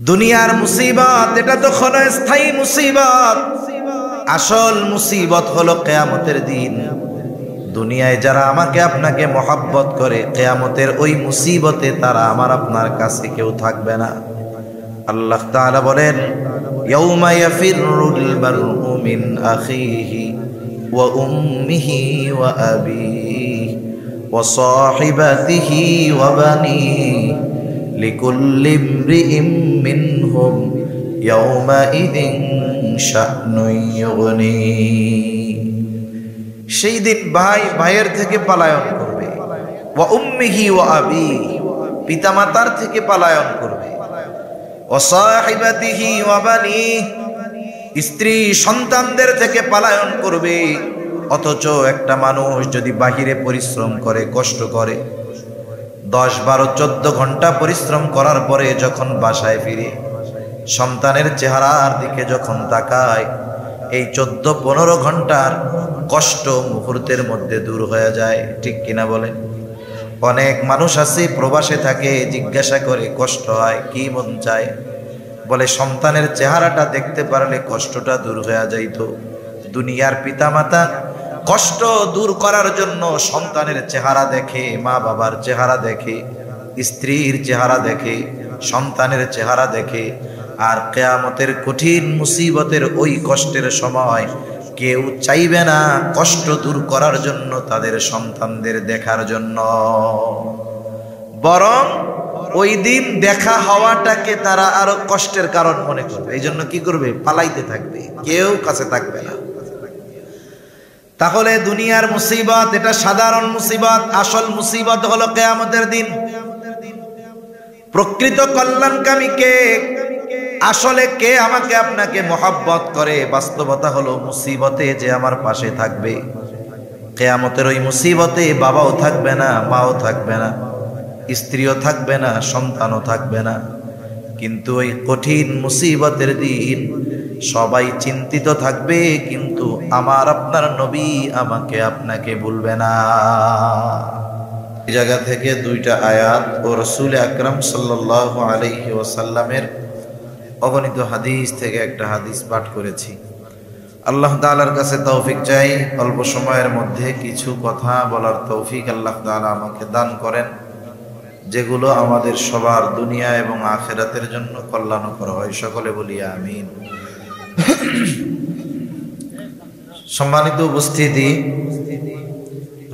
দুনিয়ার মুসিবত এটা তো ক্ষণস্থায়ী মুসিবত। আসল মুসিবত হলো কিয়ামতের দিন। দুনিয়ায় যারা আমাকে আপনাকে মহব্বত করে, কিয়ামতের ওই মুসিবতে তারা আমার আপনার কাছে কেউ থাকবে না। আল্লাহ তাআলা বলেন, ইয়াউমা ইয়াফিরুল মারউ মিন আখিহি ওয়া উম্মিহি ওয়া আবিহি ওয়া সাহিবাতিহি ওয়া বানিহি লিকুল্লি ইমরিইম মিনহুম ইয়াউমাইযিন শা'নুন ইউগনি। সেই দিন ভাই ভাইয়ের থেকে পলায়ন করবে, ওয়া উম্মিহি ওয়া আবিহি, পিতামাতার থেকে পলায়ন করবে, ওয়া সাহিবাতিহি ওয়া বানিহি, স্ত্রী সন্তানদের থেকে পলায়ন করবে। অথচ একটা মানুষ যদি বাহিরে পরিশ্রম করে, কষ্ট করে, 10, 12, 14 ঘন্টা পরিশ্রম করার পরে যখন বাসায় ফিরে সন্তানের চেহারার দিকে যখন তাকায়, এই 14-15 ঘন্টার কষ্ট মুহূর্তের মধ্যে দূর হয়ে যায়। ঠিক কিনা বলেন? অনেক মানুষ আছে প্রবাসে থাকে, জিজ্ঞাসা করে কষ্ট হয়, কি মন চায়? বলে সন্তানের চেহারাটা দেখতে পারলে কষ্টটা দূর হয়ে যাইতো। দুনিয়ার পিতামাতা কষ্ট দূর করার জন্য সন্তানের চেহারা দেখে, মা বাবার চেহারা দেখে, স্ত্রীর চেহারা দেখে, সন্তানের চেহারা দেখে। আর কিয়ামতের কঠিন মুসিবতের ওই কষ্টের সময় কেউ চাইবে না কষ্ট দূর করার জন্য তাদের সন্তানদের দেখার জন্য, বরং ওই দিন দেখা হওয়াটাকে তারা আরো কষ্টের কারণ মনে করবে। এই জন্য কি করবে? পালাইতে থাকবে, কেউ কাছে থাকবে না। তাহলে দুনিয়ার মুসিবত এটা সাধারণ মুসিবত, আসল মুসিবত হলো কিয়ামতের দিন। প্রকৃত কল্যাণকামী কে? আসলে কে আমাকে আপনাকে মহব্বত করে? বাস্তবতা হলো মুসিবতে যে আমার পাশে থাকবে। কিয়ামতের ওই মুসিবতে বাবাও থাকবে না, মাও থাকবে না, স্ত্রীও থাকবে না, সন্তানও থাকবে না। কিন্তু ওই কঠিন মুসিবতের দিন সবাই চিন্তিত থাকবে, কিন্তু আমার আপনার নবী আমাকে আপনাকে ভুলবে না। এই জায়গা থেকে 2টা আয়াত ও রাসূল আকরাম সাল্লাল্লাহু আলাইহি ওয়াসাল্লামের অগণিত হাদিস থেকে একটা হাদিস পাঠ করেছি। আল্লাহ তাআলার কাছে তৌফিক চাই, অল্প সময়ের মধ্যে কিছু কথা বলার তৌফিক আল্লাহ তাআলা আমাকে দান করেন, যেগুলো আমাদের সবার দুনিয়া এবং আখিরাতের জন্য কল্যাণকর হয়। সকলে বলি আমিন। সম্মানিত উপস্থিতি,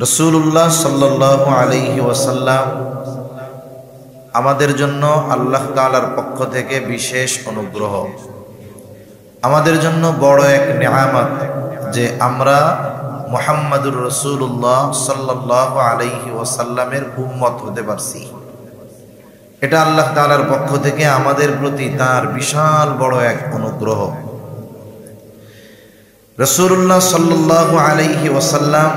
রাসূলুল্লাহ সাল্লাল্লাহু আলাইহি ওয়াসাল্লাম আমাদের জন্য আল্লাহ তাআলার পক্ষ থেকে বিশেষ অনুগ্রহ, আমাদের জন্য বড় এক নিয়ামত যে আমরা মুহাম্মাদুর রাসূলুল্লাহ সাল্লাল্লাহু আলাইহি ওয়াসাল্লামের উম্মত হতে পারছি। এটা আল্লাহ তাআলার পক্ষ থেকে আমাদের প্রতি তার বিশাল বড় এক অনুগ্রহ। রাসূলুল্লাহ সাল্লাল্লাহু আলাইহি ওয়াসাল্লাম,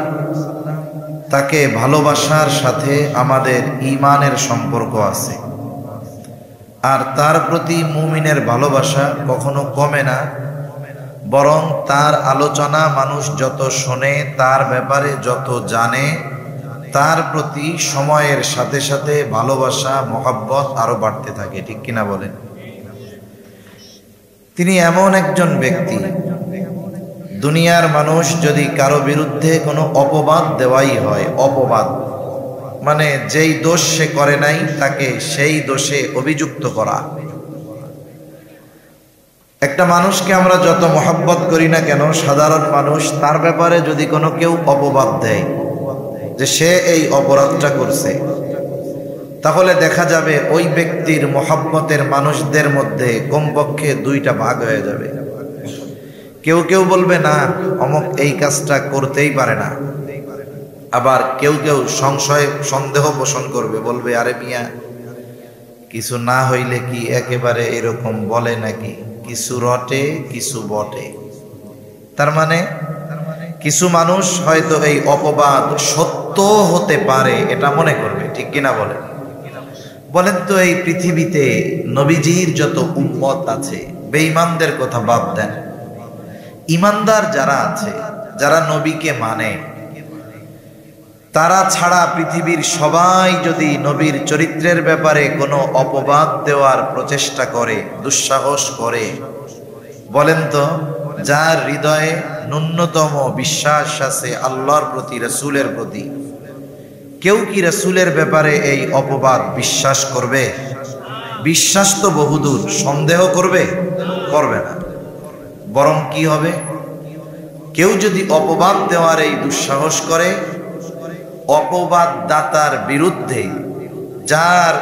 তাকে ভালোবাসার সাথে আমাদের ঈমানের সম্পর্ক আছে। আর তার প্রতি মুমিনের ভালোবাসা কখনো কমে না, বরং তার আলোচনা মানুষ যত শোনে, তার ব্যাপারে যত জানে, তার প্রতি সময়ের সাথে সাথে ভালোবাসা, মহব্বত আরো বাড়তে থাকে। ঠিক কিনা বলেন? তিনি এমন একজন ব্যক্তি, দুনিয়ার মানুষ যদি কারো বিরুদ্ধে কোনো অপবাদ দেওয়াই হয়, অপবাদ মানে যেই দোষ সে করে নাই তাকে সেই দোষে অভিযুক্ত করা। একটা মানুষকে আমরা যত মহব্বত করি না কেন, সাধারণ মানুষ, তার ব্যাপারে যদি কোনো কেউ অপবাদ দেয় যে সে এই অপরাধটা করছে, তাহলে দেখা যাবে ওই ব্যক্তির মহব্বতের মানুষদের মধ্যে কমপক্ষে 2টা ভাগ হয়ে যাবে। কেউ কেউ বলবে না, অমুক এই কাজটা করতেই পারে না। আবার কেউ কেউ সংশয়, সন্দেহ পোষণ করবে, বলবে আরে মিয়া, কিছু না হইলে কি একেবারে এরকম বলে নাকি? কিছু রটে, কিছু বটে। তার মানে কিছু মানুষ হয়তো এই অপবাদ সত্য হতে পারে এটা মনে করবে। ঠিক কিনা বলেন? বলেন তো, এই পৃথিবীতে নবীজির যত উম্মত আছে, বেঈমানদের কথা বাদ দেন, ইমানদার যারা আছে, যারা নবীকে মানে, তারা ছাড়া পৃথিবীর সবাই যদি নবীর চরিত্রের ব্যাপারে কোনো অপবাদ দেওয়ার প্রচেষ্টা করে, দুঃসাহস করে, বলেন তো যার হৃদয়ে ন্যূনতম বিশ্বাস আছে আল্লাহর প্রতি, রাসূলের প্রতি, কেউ কি রাসূলের ব্যাপারে এই অপবাদ বিশ্বাস করবে? বিশ্বাস তো বহুদূর, সন্দেহ করবে? করবে না। বরং কি হবে? কেউ যদি অপবাদ দেওয়ার এই দুঃসাহস করে, অপবাদ দাতার বিরুদ্ধে যার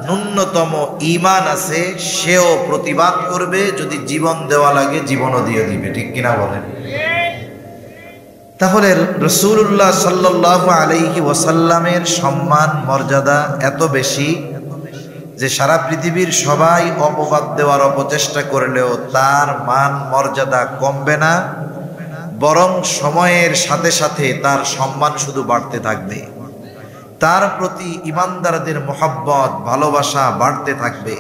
ন্যূনতম ঈমান আছে সেও প্রতিবাদ করবে, যদি জীবন দেওয়া লাগে জীবনও দিয়ে দিবে। ঠিক কিনা বলেন? তাহলে রাসূলুল্লাহ সাল্লাল্লাহু আলাইহি ওয়াসাল্লামের সম্মান মর্যাদা এত বেশি যে সারা পৃথিবীর সবাই অপবাদ দেওয়ার অপচেষ্টা করলেও তার মান মর্যাদা কমবে না, বরং সময়ের সাথে সাথে তার সম্মান শুধু বাড়তে থাকবে। তার প্রতি ঈমানদারদের মহব্বত, ভালোবাসা বাড়তে থাকবে।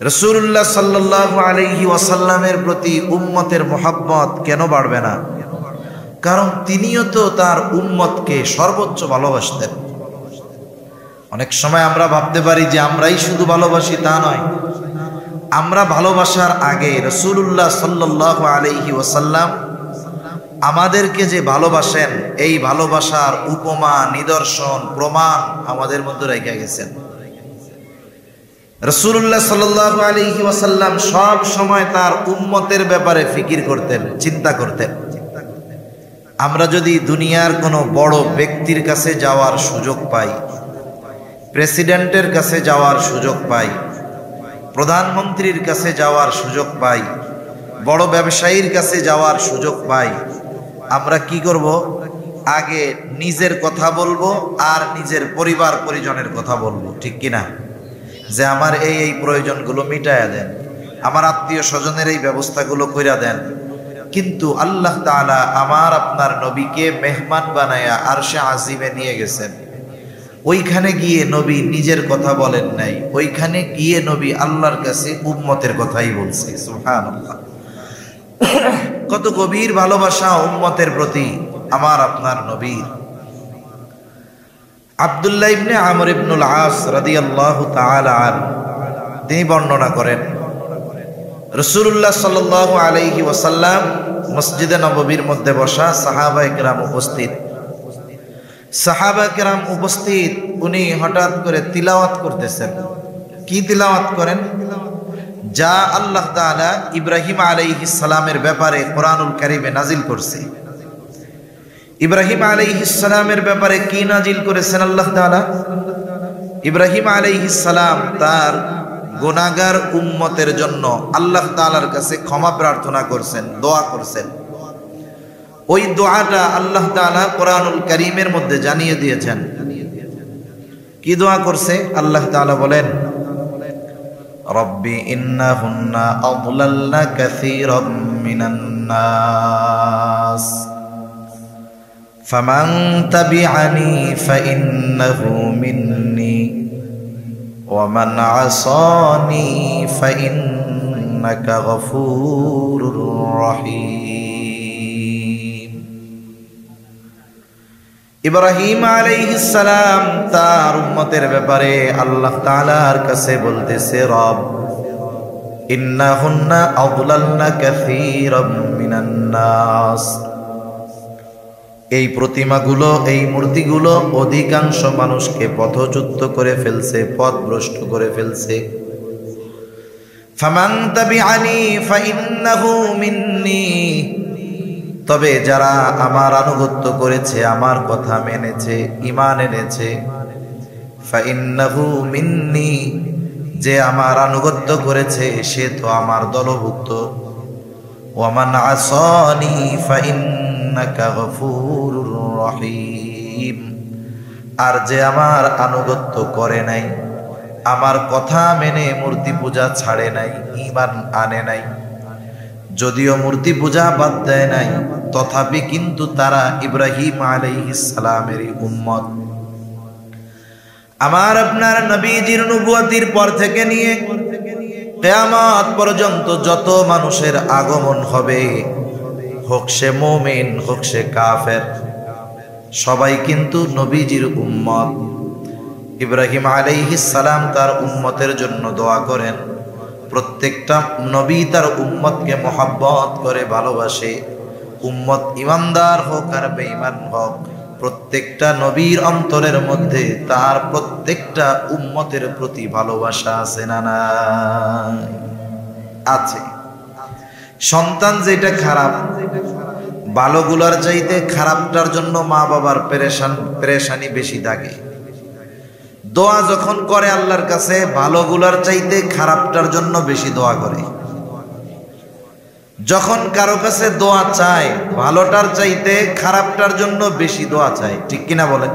রাসূলুল্লাহ সাল্লাল্লাহু আলাইহি ওয়াসাল্লামের প্রতি উম্মতের মহব্বত কেন বাড়বে না? কারণ তিনিও তো তার উম্মতকে সর্বোচ্চ ভালোবাসতেন। অনেক সময় আমরা ভাবতে পারি যে আমরাই শুধু ভালোবাসি, তা নয়। আমরা ভালোবাসার আগে রাসূলুল্লাহ সাল্লাল্লাহু আলাইহি ওয়াসাল্লাম আমাদেরকে যে ভালোবাসেন, এই ভালোবাসার উপমা, নিদর্শন, প্রমাণ আমাদের মধ্যে রেখে গেছেন। রাসূলুল্লাহ সাল্লাল্লাহু আলাইহি ওয়াসাল্লাম সব সময় তার উম্মতের ব্যাপারে ফিকির করতেন, চিন্তা করতেন। আমরা যদি দুনিয়ার কোনো বড় ব্যক্তির কাছে যাওয়ার সুযোগ পাই, প্রেসিডেন্টের কাছে যাওয়ার সুযোগ পাই, প্রধানমন্ত্রীর কাছে যাওয়ার সুযোগ পাই, বড় ব্যবসায়ীর কাছে যাওয়ার সুযোগ পাই, আমরা কি করব? আগে নিজের কথা বলবো আর নিজের পরিবার পরিজনের কথা বলবো। ঠিক কিনা? যে আমার এই প্রয়োজনগুলো মিটায়া দেন, আমার আত্মীয় স্বজনের এই ব্যবস্থাগুলো কইরা দেন। কিন্তু আল্লাহ তাআলা আমার আপনার নবীকে মেহমান বানায়া আরশে আজিমে নিয়ে গেছেন। ওইখানে গিয়ে নবী নিজের কথা বলেন নাই, ওইখানে গিয়ে নবী আল্লাহর কাছে উম্মতের কথাই বলছে। সুবহানাল্লাহ! কত গভীর ভালোবাসা উম্মতের প্রতি আমার আপনার নবীর। আব্দুল্লাহ ইবনে আমর ইবনুল আস রাদিয়াল্লাহু তাআলা আনহু তিনি বর্ণনা করেন, রাসূলুল্লাহ সাল্লাল্লাহু আলাইহি ওয়াসাল্লাম মসজিদে নববীর মধ্যে বসা, সাহাবায়ে কেরাম উপস্থিত। সাহাবায়ে কেরাম উপস্থিত, উনি হঠাৎ করে তিলাওয়াত করতেছেন। কি তিলাওয়াত করেন? যা আল্লাহ তাআলা ইব্রাহিম আলাইহিস সালামের ব্যাপারে কোরআনুল কারীমে নাজিল করছে। ইব্রাহিম আলাইহিস সালামের ব্যাপারে কি নাজিল করেছেন আল্লাহ তাআলা? ইব্রাহিম আলাইহিস সালাম তার গুনাহগার উম্মতের জন্য আল্লাহ তাআলার কাছে ক্ষমা প্রার্থনা করছেন, দোয়া করছেন। ওই দোয়াটা আল্লাহ তাআলা কোরআনুল কারীমের মধ্যে জানিয়ে দিয়েছেন। কি দোয়া করছে? আল্লাহ তাআলা বলেন, রব্বি ইন্নাহুন্না আদলালনা কাসীরাম মিনান নাস ফামান তাবিআনি ফাইন্নাহু মিন্নি ওয়া মান আসানি ফাইন্নাকা গফুরুর রহিম। ইব্রাহিম আলাইহিস সালাম তার উম্মতের ব্যাপারে আল্লাহ তাআলার কাছে বলতেছে, রব ইন্নাহুন্না আদলালনা কাসীরাম মিনান নাস, এই প্রতিমাগুলো, এই মূর্তিগুলো অধিকাংশ মানুষকে পথচ্যুত করে ফেলছে, পথভ্রষ্ট করে ফেলছে। ফামান তাবিআনি ফাইন্নাহু মিন্নি, তবে যারা আমার আনুগত্য করেছে, আমার কথা মেনেছে, ঈমান এনেছে, ফাইন্নাহু মিন্নি, যে আমার আনুগত্য করেছে সে তো আমার দলভুক্ত। ওয়া মান আসানি ফাইন্নাকা গফুরুর রহিম, আর যে আমার আনুগত্য করে নাই, আমার কথা মেনে মূর্তি পূজা ছাড়ে নাই, ঈমান আনে নাই, যদিও মূর্তি পূজা বাদ দেয় নাই, তথাপি কিন্তু তারা ইব্রাহিম আলাইহিস সালামেরই উম্মত। আমার আপনার নবীজির নবুয়তির পর থেকে নিয়ে কিয়ামত পর্যন্ত যত মানুষের আগমন হবে, হোক সে মুমিন হোক সে কাফের, সবাই কিন্তু নবীজির উম্মত। ইব্রাহিম আলাইহিস সালাম তার উম্মতের জন্য দোয়া করেন। প্রত্যেকটা নবী তার উম্মতকে মহব্বত করে ভালোবাসে। উম্মত ইমানদার হোক আর বেঈমান হোক, প্রত্যেকটা নবীর অন্তরের মধ্যে তার প্রত্যেকটা উম্মতের প্রতি ভালোবাসা আছে না নাই? আছে। সন্তান যেটা খারাপ, ভালোগুলার চাইতে খারাপটার জন্য মা বাবার পেরেশানি বেশি থাকে। দোয়া যখন করে আল্লাহর কাছে, ভালোগুলার চাইতে খারাপটার জন্য বেশি দোয়া করে। যখন কারো কাছে দোয়া চায়, ভালোটার চাইতে খারাপটার জন্য বেশি দোয়া চায়, ঠিক কিনা বলেন?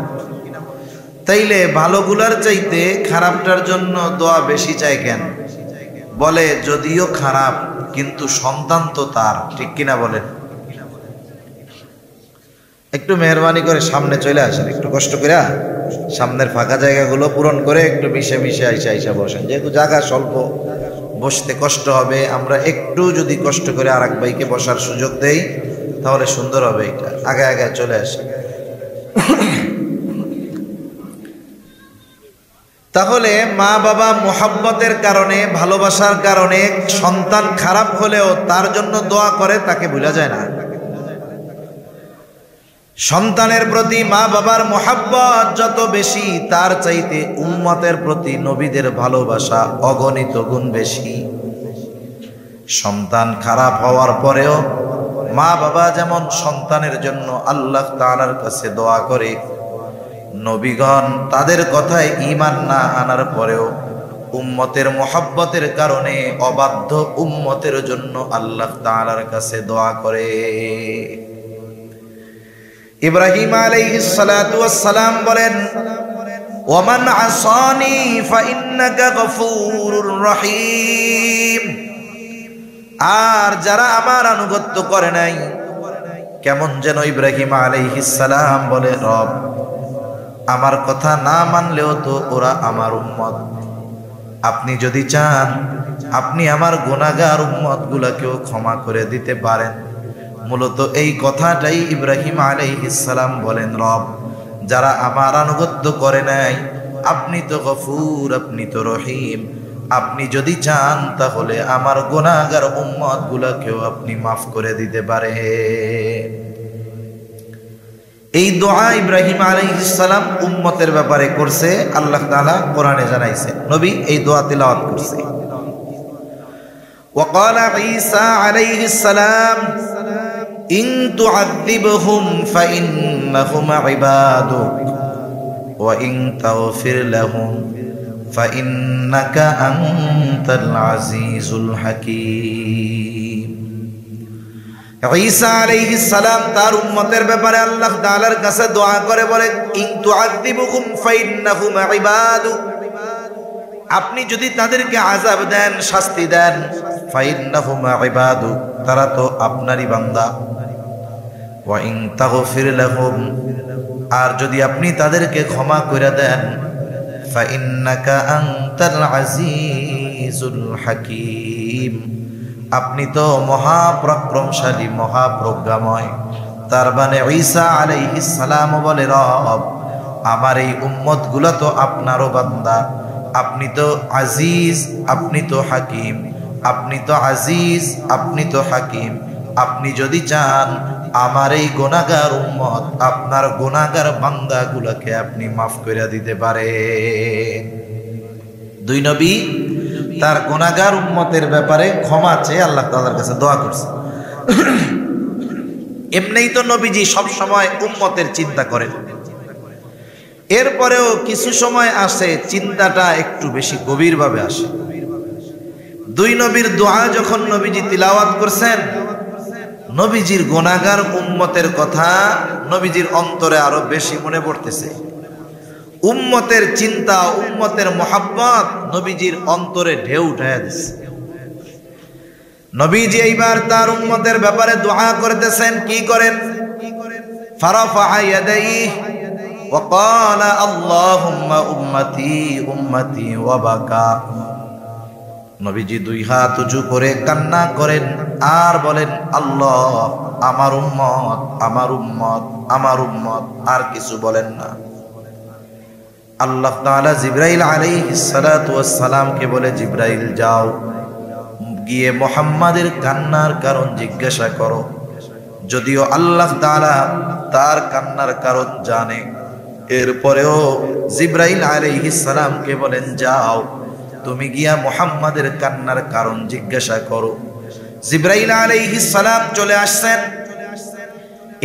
তাইলে ভালোগুলার চাইতে খারাপটার জন্য দোয়া বেশি চায় কেন? বলে যদিও খারাপ কিন্তু সন্তান তো তার, ঠিক কিনা বলেন? একটু মেহরবানি করে সামনে চলে আসেন, একটু কষ্ট করে সামনের ফাঁকা জায়গাগুলো পূরণ করে একটু মিশে মিশে আইসা বসেন। যেহেতু জায়গা স্বল্প, বসতে কষ্ট হবে, আমরা একটু যদি কষ্ট করে আর এক ভাইকে বসার সুযোগ দেই তাহলে সুন্দর হবে। এটা আগে আগে চলে আসে। তাহলে মা বাবা মোহাব্বতের কারণে, ভালোবাসার কারণে সন্তান খারাপ হলেও তার জন্য দোয়া করে, তাকে ভুলা যায় না। সন্তানের প্রতি মা বাবার মোহাব্বত যত বেশি, তার চাইতে উম্মতের প্রতি নবীদের ভালোবাসা অগণিত গুণ বেশি। সন্তান খারাপ হওয়ার পরেও মা বাবা যেমন সন্তানের জন্য আল্লাহ তাআলার কাছে দোয়া করে, নবীগণ তাদের কথায় ঈমান না আনার পরেও উম্মতের মোহাব্বতের কারণে অবাধ্য উম্মতের জন্য আল্লাহ তাআলার কাছে দোয়া করে। ইব্রাহিম আলাইহিস সালাতু ওয়াস সালাম বলেন, ওয়ামান আসানি ফাইন্নাকা গফুরুর রহিম। আর যারা আমার আনুগত্য করে নাই, কেমন যেন ইব্রাহিম আলাইহিস সালাম বলে, রব আমার কথা না মানলেও তো ওরা আমার উম্মত। আপনি যদি চান আপনি আমার গুনাহগার উম্মত গুলাকেও ক্ষমা করে দিতে পারেন। মূলত এই কথাটাই ইব্রাহিম আলাইহিস সালাম বলেন, রব যারা আমার আনুগত্য করে নাই, আপনি তো গফুর, আপনি তো রহিম, আপনি যদি চান তাহলে আমার গুনাহগার উম্মত গুলাকেও আপনি মাফ করে দিতে পারেন। এই দোয়া ইব্রাহিম আলাইহিস সালাম উম্মতের ব্যাপারে করছে, আল্লাহ তাআলা কোরআনে জানাইছে, নবী এই দোয়া তিলাওয়াত করছে। وقال عيسى عليه السلام إن تعذبهم فإنهم عبادك وإن تغفر لهم فإنك أنت العزيز الحكيم। ঈসা আলাইহিস সালাম তার উম্মতের ব্যাপারে আল্লাহ তাআলার কাছে দোয়া করে বলে, ইন তুআযিবুহুম ফাইন্নাহুম ইবাদুক, আপনি যদি তাদেরকে আযাব দেন, শাস্তি দেন, ফাইন্নাহুম ইবাদুক, তারা তো আপনারই বান্দা। ওয়া ইন তাগফির লাহুম, আর যদি আপনি তাদেরকে ক্ষমা করে দেন, ফাইন্নাকা আনতাল আজিজুল হাকীম, আপনি তো মহাপরাক্রমশালী, মহাপ্রজ্ঞাময়। তার মানে ঈসা আলাইহিস সালাম বলে, রব আমার এই উম্মতগুলো তো আপনারও বান্দা, আপনি তো আজিজ, আপনি তো হাকিম, আপনি তো আজিজ, আপনি তো হাকিম। আপনি যদি চান আমার এই গুনাহগার উম্মত, আপনার গুনাহগার বান্দাগুলোকে আপনি মাফ করে দিতে পারেন। দুই নবী তার গুনাহগার উম্মতের ব্যাপারে ক্ষমা চেয়ে আল্লাহ তাআলার কাছে দোয়া করছে। এমনিই তো নবীজি সব সময় উম্মতের চিন্তা করেন, এরপরেও কিছু সময় আসে চিন্তাটা একটু বেশি গভীরভাবে আসে। দুই নবীর দোয়া যখন নবীজি তিলাওয়াত করছেন, নবীজির গুনাহগার উম্মতের কথা নবীজির অন্তরে আরো বেশি মনে পড়তেছে। উম্মতের চিন্তা, উম্মতের মোহাব্বত নবীজির অন্তরে ঢেউ উঠাইয়া দিচ্ছে। নবীজি এইবার তার উম্মতের ব্যাপারে দোয়া করতেছেন, কি করেন? ফারাফা ইয়াদাইহি ওয়া ক্বালা আল্লাহুম্মা উম্মতি উম্মতি ওয়া বাকা। নবীজি দুই হাত উঁচু করে কান্না করেন আর বলেন, আল্লাহ আমার উম্মত, আমার উম্মত, আমার উম্মত। আর কিছু বলেন না। আল্লাহ তাআলা জিবরাইল আলাইহিস সালাতু ওয়াস সালামকে বলে, জিবরাইল যাও, গিয়ে মুহাম্মাদের কান্নার কারণ জিজ্ঞাসা করো। যদিও আল্লাহ তাআলা তার কান্নার কারণ জানে, এরপরেও জিবরাইল আলাইহিস সালামকে বলেন, যাও তুমি গিয়া মুহাম্মাদের কান্নার কারণ জিজ্ঞাসা করো। জিবরাইল আলাইহিস সালাম চলে আসছেন,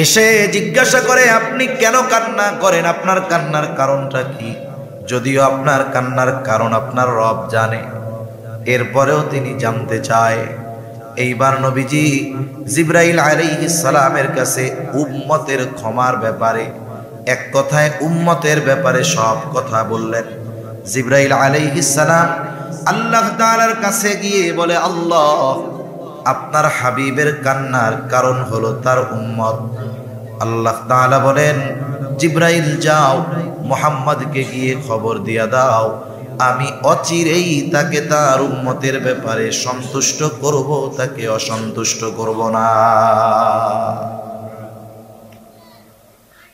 এসে জিজ্ঞাসা করে, আপনি কেন কান্না করেন? আপনার কান্নার কারণটা কি? যদিও আপনার কান্নার কারণ আপনার রব জানে, এরপরেও তিনি জানতে চায়। এইবার নবীজি জিবরাইল আলাইহিস সালামের কাছে উম্মতের ক্ষমার ব্যাপারে, এক কথায় উম্মতের ব্যাপারে সব কথা বললেন। জিবরাইল আলাইহিস সালাম আল্লাহ তাআলার কাছে গিয়ে বলে, আল্লাহ আপনার হাবিবের কান্নার কারণ হলো তার উম্মত। আল্লাহ তাআলা বলেন, জিবরাইল যাও মুহাম্মদকে গিয়ে খবর দিয়া দাও, আমি অচিরেই তাকে তার উম্মতের ব্যাপারে সন্তুষ্ট করব, তাকে অসন্তুষ্ট করব না।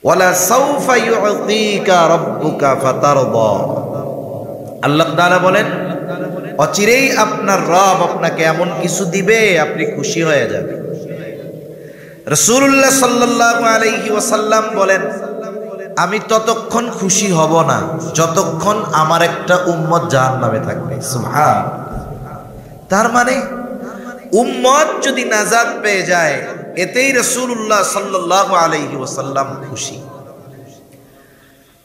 ওয়ালা সাউফা ইউতিকা রাব্বুকা ফাতারদা। আল্লাহ তাআলা বলেন, অচিরেই আপনার রব আপনাকে এমন কিছু দিবে আপনি খুশি হয়ে যাবেন। রাসূলুল্লাহ সাল্লাল্লাহু আলাইহি ওয়াসাল্লাম বলেন, আমি ততক্ষণ খুশি হব না যতক্ষণ আমার একটা উম্মত জাহান্নামে থাকবে। সুবহান। তার মানে উম্মত যদি নাজাত পেয়ে যায়, এতেই রাসূলুল্লাহ সাল্লাল্লাহু আলাইহি ওয়াসাল্লাম খুশি।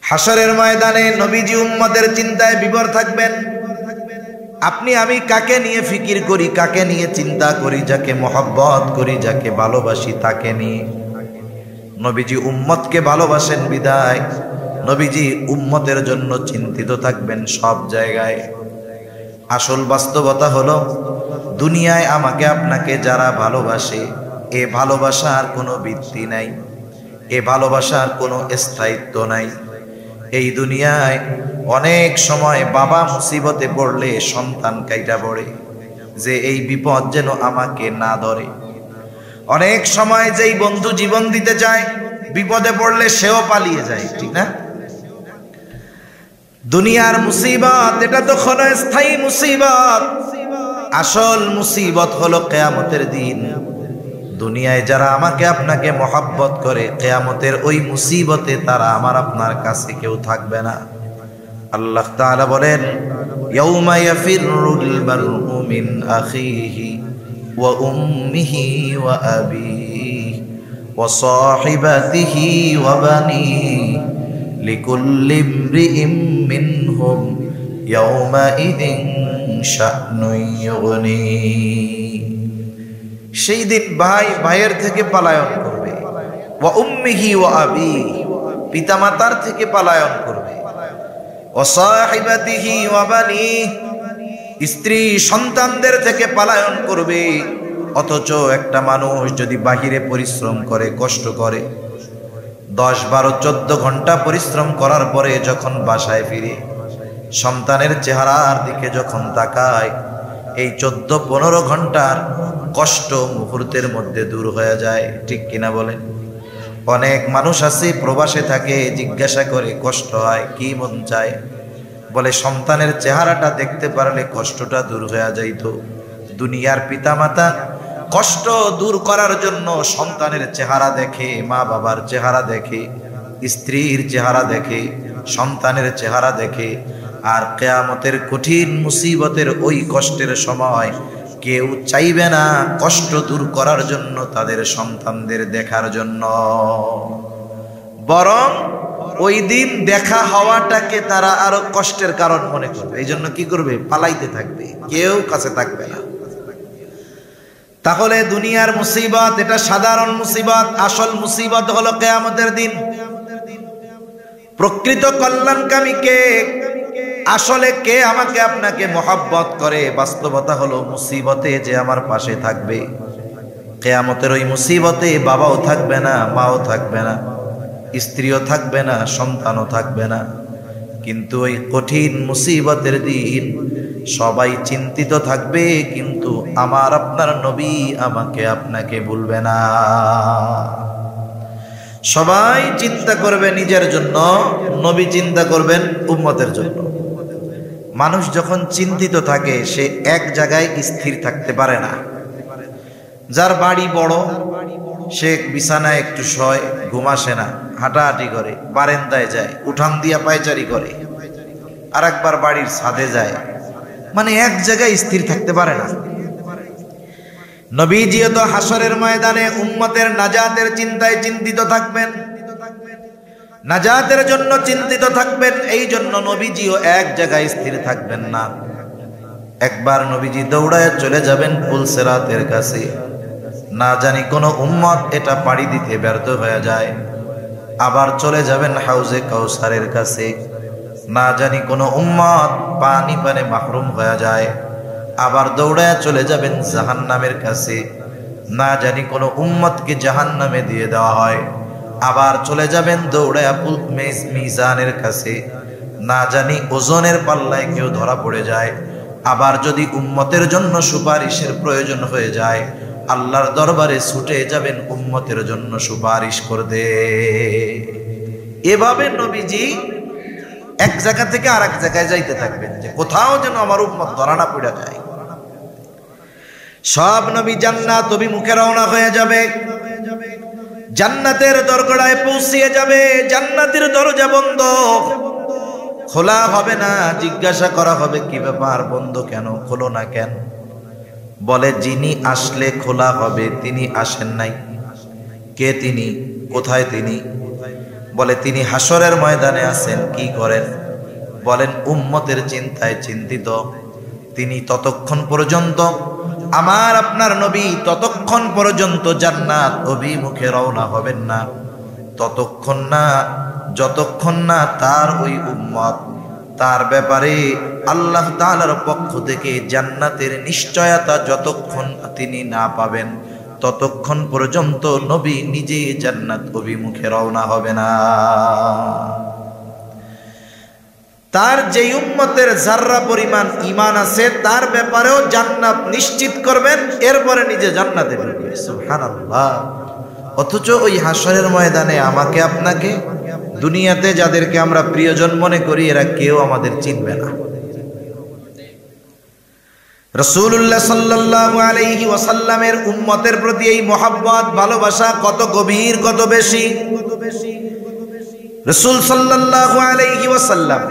হাশরের ময়দানে নবীজি উম্মতের চিন্তায় বিভোর থাকবেন। আপনি আমি কাকে নিয়ে ফিকির করি, কাকে নিয়ে চিন্তা করি? যাকে মহব্বত করি, যাকে ভালোবাসি তাকে নিয়ে। নবীজি উম্মতকে ভালোবাসেন বিদায় নবীজি উম্মতের জন্য চিন্তিত থাকবেন সব জায়গায়। আসল বাস্তবতা হলো, দুনিয়ায় আমাকে আপনাকে যারা ভালোবাসে, এ ভালোবাসার কোনো ভিত্তি নাই, এ ভালোবাসার কোনো স্থায়িত্ব নাই। এই দুনিয়ায় অনেক সময় বাবা মুসিবতে পড়লে সন্তান কাইটা পড়ে, যে এই বিপদ যেন আমাকে না ধরে। অনেক সময় যেই বন্ধু জীবন দিতে চায়, বিপদে পড়লে সেও পালিয়ে যায়, ঠিক না? দুনিয়ার মুসিবত এটা তো ক্ষণস্থায়ী মুসিবত, আসল মুসিবত হলো কিয়ামতের দিন। দুনিয়ায় যারা আমাকে আপনাকে মহব্বত করে, কিয়ামতের ওই মুসিবতে তারা আমার আপনার কাছে কেউ থাকবে না। আল্লাহ তাআলা বলেন, ইয়াউমা ইয়াফিরুল মারউ মিন আখিহি ওয়া উম্মিহি ওয়া আবিহি ওয়া সাহিবাতিহি ওয়া বানিহি লিকুল্লি ইমরিইম মিনহুম ইয়াউমা ইযিন শা'নুন ইউগনি। সেই দিন ভাই ভাইয়ের থেকে পলায়ন করবে, ওয়া উম্মিহি ওয়া আবিহি, পিতামাতার থেকে পলায়ন করবে, ওয়া সাহিবাতিহি ওয়া বানিহি, স্ত্রী সন্তানদের থেকে পলায়ন করবে। অথচ একটা মানুষ যদি বাহিরে পরিশ্রম করে, কষ্ট করে, 10, 12, 14 ঘন্টা পরিশ্রম করার পরে যখন বাসায় ফিরে সন্তানের চেহারার দিকে যখন তাকায়, এই 14-15 ঘন্টার কষ্ট মুহূর্তের মধ্যে দূর হয়ে যায়, ঠিক কিনা বলেন? অনেক মানুষ আছে প্রবাসে থাকে, জিজ্ঞাসা করে কষ্ট হয়, কি মন চায়? বলে সন্তানের চেহারাটা দেখতে পারলে কষ্টটা দূর হয়ে যাইত। দুনিয়ার পিতামাতা কষ্ট দূর করার জন্য সন্তানের চেহারা দেখে, মা বাবার চেহারা দেখে, স্ত্রীর চেহারা দেখে, সন্তানের চেহারা দেখে। আর কিয়ামতের কঠিন মুসিবতের ওই কষ্টের সময় কেউ চাইবে না কষ্ট দূর করার জন্য তাদের সন্তানদের দেখার জন্য, বরং ওই দিন দেখা হওয়াটাকে তারা আরো কষ্টের কারণ মনে করবে। এই জন্য কি করবে? পালাইতে থাকবে, কেউ কাছে থাকবে না। তাহলে দুনিয়ার মুসিবত এটা সাধারণ মুসিবত, আসল মুসিবত হলো কিয়ামতের দিন। প্রকৃত কল্যাণকামী কে? আসলে কে আমাকে আপনাকে মহব্বত করে? বাস্তবতা হলো মুসিবতে যে আমার পাশে থাকবে। কিয়ামতের ওই মুসিবতে বাবাও থাকবে না, মাও থাকবে না, স্ত্রীও থাকবে না, সন্তানও থাকবে না। কিন্তু ওই কঠিন মুসিবতের দিন সবাই চিন্তিত থাকবে, কিন্তু আমার আপনার নবী আমাকে আপনাকে ভুলবে না। সবাই চিন্তা করবে নিজের জন্য, নবী চিন্তা করবেন উম্মতের জন্য। মানুষ যখন চিন্তিত থাকে সে এক জায়গায় স্থির থাকতে পারে না। যার বাড়ি বড় সে বিছানায় একটু শয়, ঘুম আসে না, হাঁটাহাঁটি করে, বারান্দায় যায়, উঠান দিয়া পায়চারি করে, আর একবার বাড়ির ছাদে যায়, মানে এক জায়গায় স্থির থাকতে পারে না। নবীজিও তো হাসরের ময়দানে উম্মতের নাজাতের চিন্তায় চিন্তিত থাকবেন, নাজাতের জন্য চিন্তিত থাকবেন। এই জন্য নবীজিও এক জায়গায় স্থির থাকবেন না। একবার নবীজি দৌড়ায় চলে যাবেন পুলসিরাতের কাছে, না জানি কোন উম্মত এটা পাড়ি দিতে ব্যর্থ হয়ে যায়। আবার চলে যাবেন হাউজে কাউসারের কাছে, না জানি কোন উম্মত পানি পানে মাহরুম হয়ে যায়। আবার দৌড়ায় চলে যাবেন জাহান্নামের কাছে, না জানি কোন উম্মতকে জাহান্নামে দিয়ে দেওয়া হয়। আবার চলে যাবেন দৌড়ায় মিজানের কাছে, না জানি ওজনের পাল্লায় কেউ ধরা পড়ে যায়। আবার যদি উম্মতের জন্য সুপারিশের প্রয়োজন হয়ে যায়, আল্লাহর দরবারে ছুটে যাবেন উম্মতের জন্য সুপারিশ করতে। এভাবে নবীজি এক জায়গা থেকে আর এক জায়গায় যাইতে থাকবেন, যে কোথাও যেন আমার উম্মত ধরা না পড়ে যায়। সব নবী জান্নাত অভিমুখে রওনা হয়ে যাবে, জান্নাতের দরজায় পৌঁছিয়ে যাবে। জান্নাতের দরজা বন্ধ, খোলা হবে না। জিজ্ঞাসা করা হবে, কি ব্যাপার, বন্ধ কেন, খোলো না কেন? বলে, যিনি আসলে খোলা হবে তিনি আসেন নাই। কে তিনি? কোথায় তিনি? বলে, তিনি হাসরের ময়দানে আছেন। কি করেন? বলেন, উম্মতের চিন্তায় চিন্তিত। তিনি ততক্ষণ পর্যন্ত, আমার আপনার নবী ততক্ষণ পর্যন্ত জান্নাত অভিমুখে রওনা হবেন না, ততক্ষণ না যতক্ষণ না তার ওই উম্মত তার ব্যাপারে আল্লাহ তাআলার পক্ষ থেকে জান্নাতের নিশ্চয়তা যতক্ষণ তিনি না পাবেন, ততক্ষণ পর্যন্ত নবী নিজে জান্নাত অভিমুখে রওনা হবে না। তার যে উম্মতের যাররা পরিমাণ ঈমান আছে তার ব্যাপারেও জান্নাত নিশ্চিত করবেন, এরপরে নিজে জান্নাতে ঢুকবে। সুবহানাল্লাহ। অথচ ওই হাসরের ময়দানে আমাকে আপনাকে, দুনিয়াতে যাদেরকে আমরা প্রিয়জন মনে করি, এরা কেউ আমাদের চিনবে না। রাসূলুল্লাহ সাল্লাল্লাহু আলাইহি ওয়াসাল্লামের উম্মতের প্রতি এই মহব্বত, ভালোবাসা কত গভীর, কত বেশি। রাসূল সাল্লাল্লাহু আলাইহি ওয়াসাল্লাম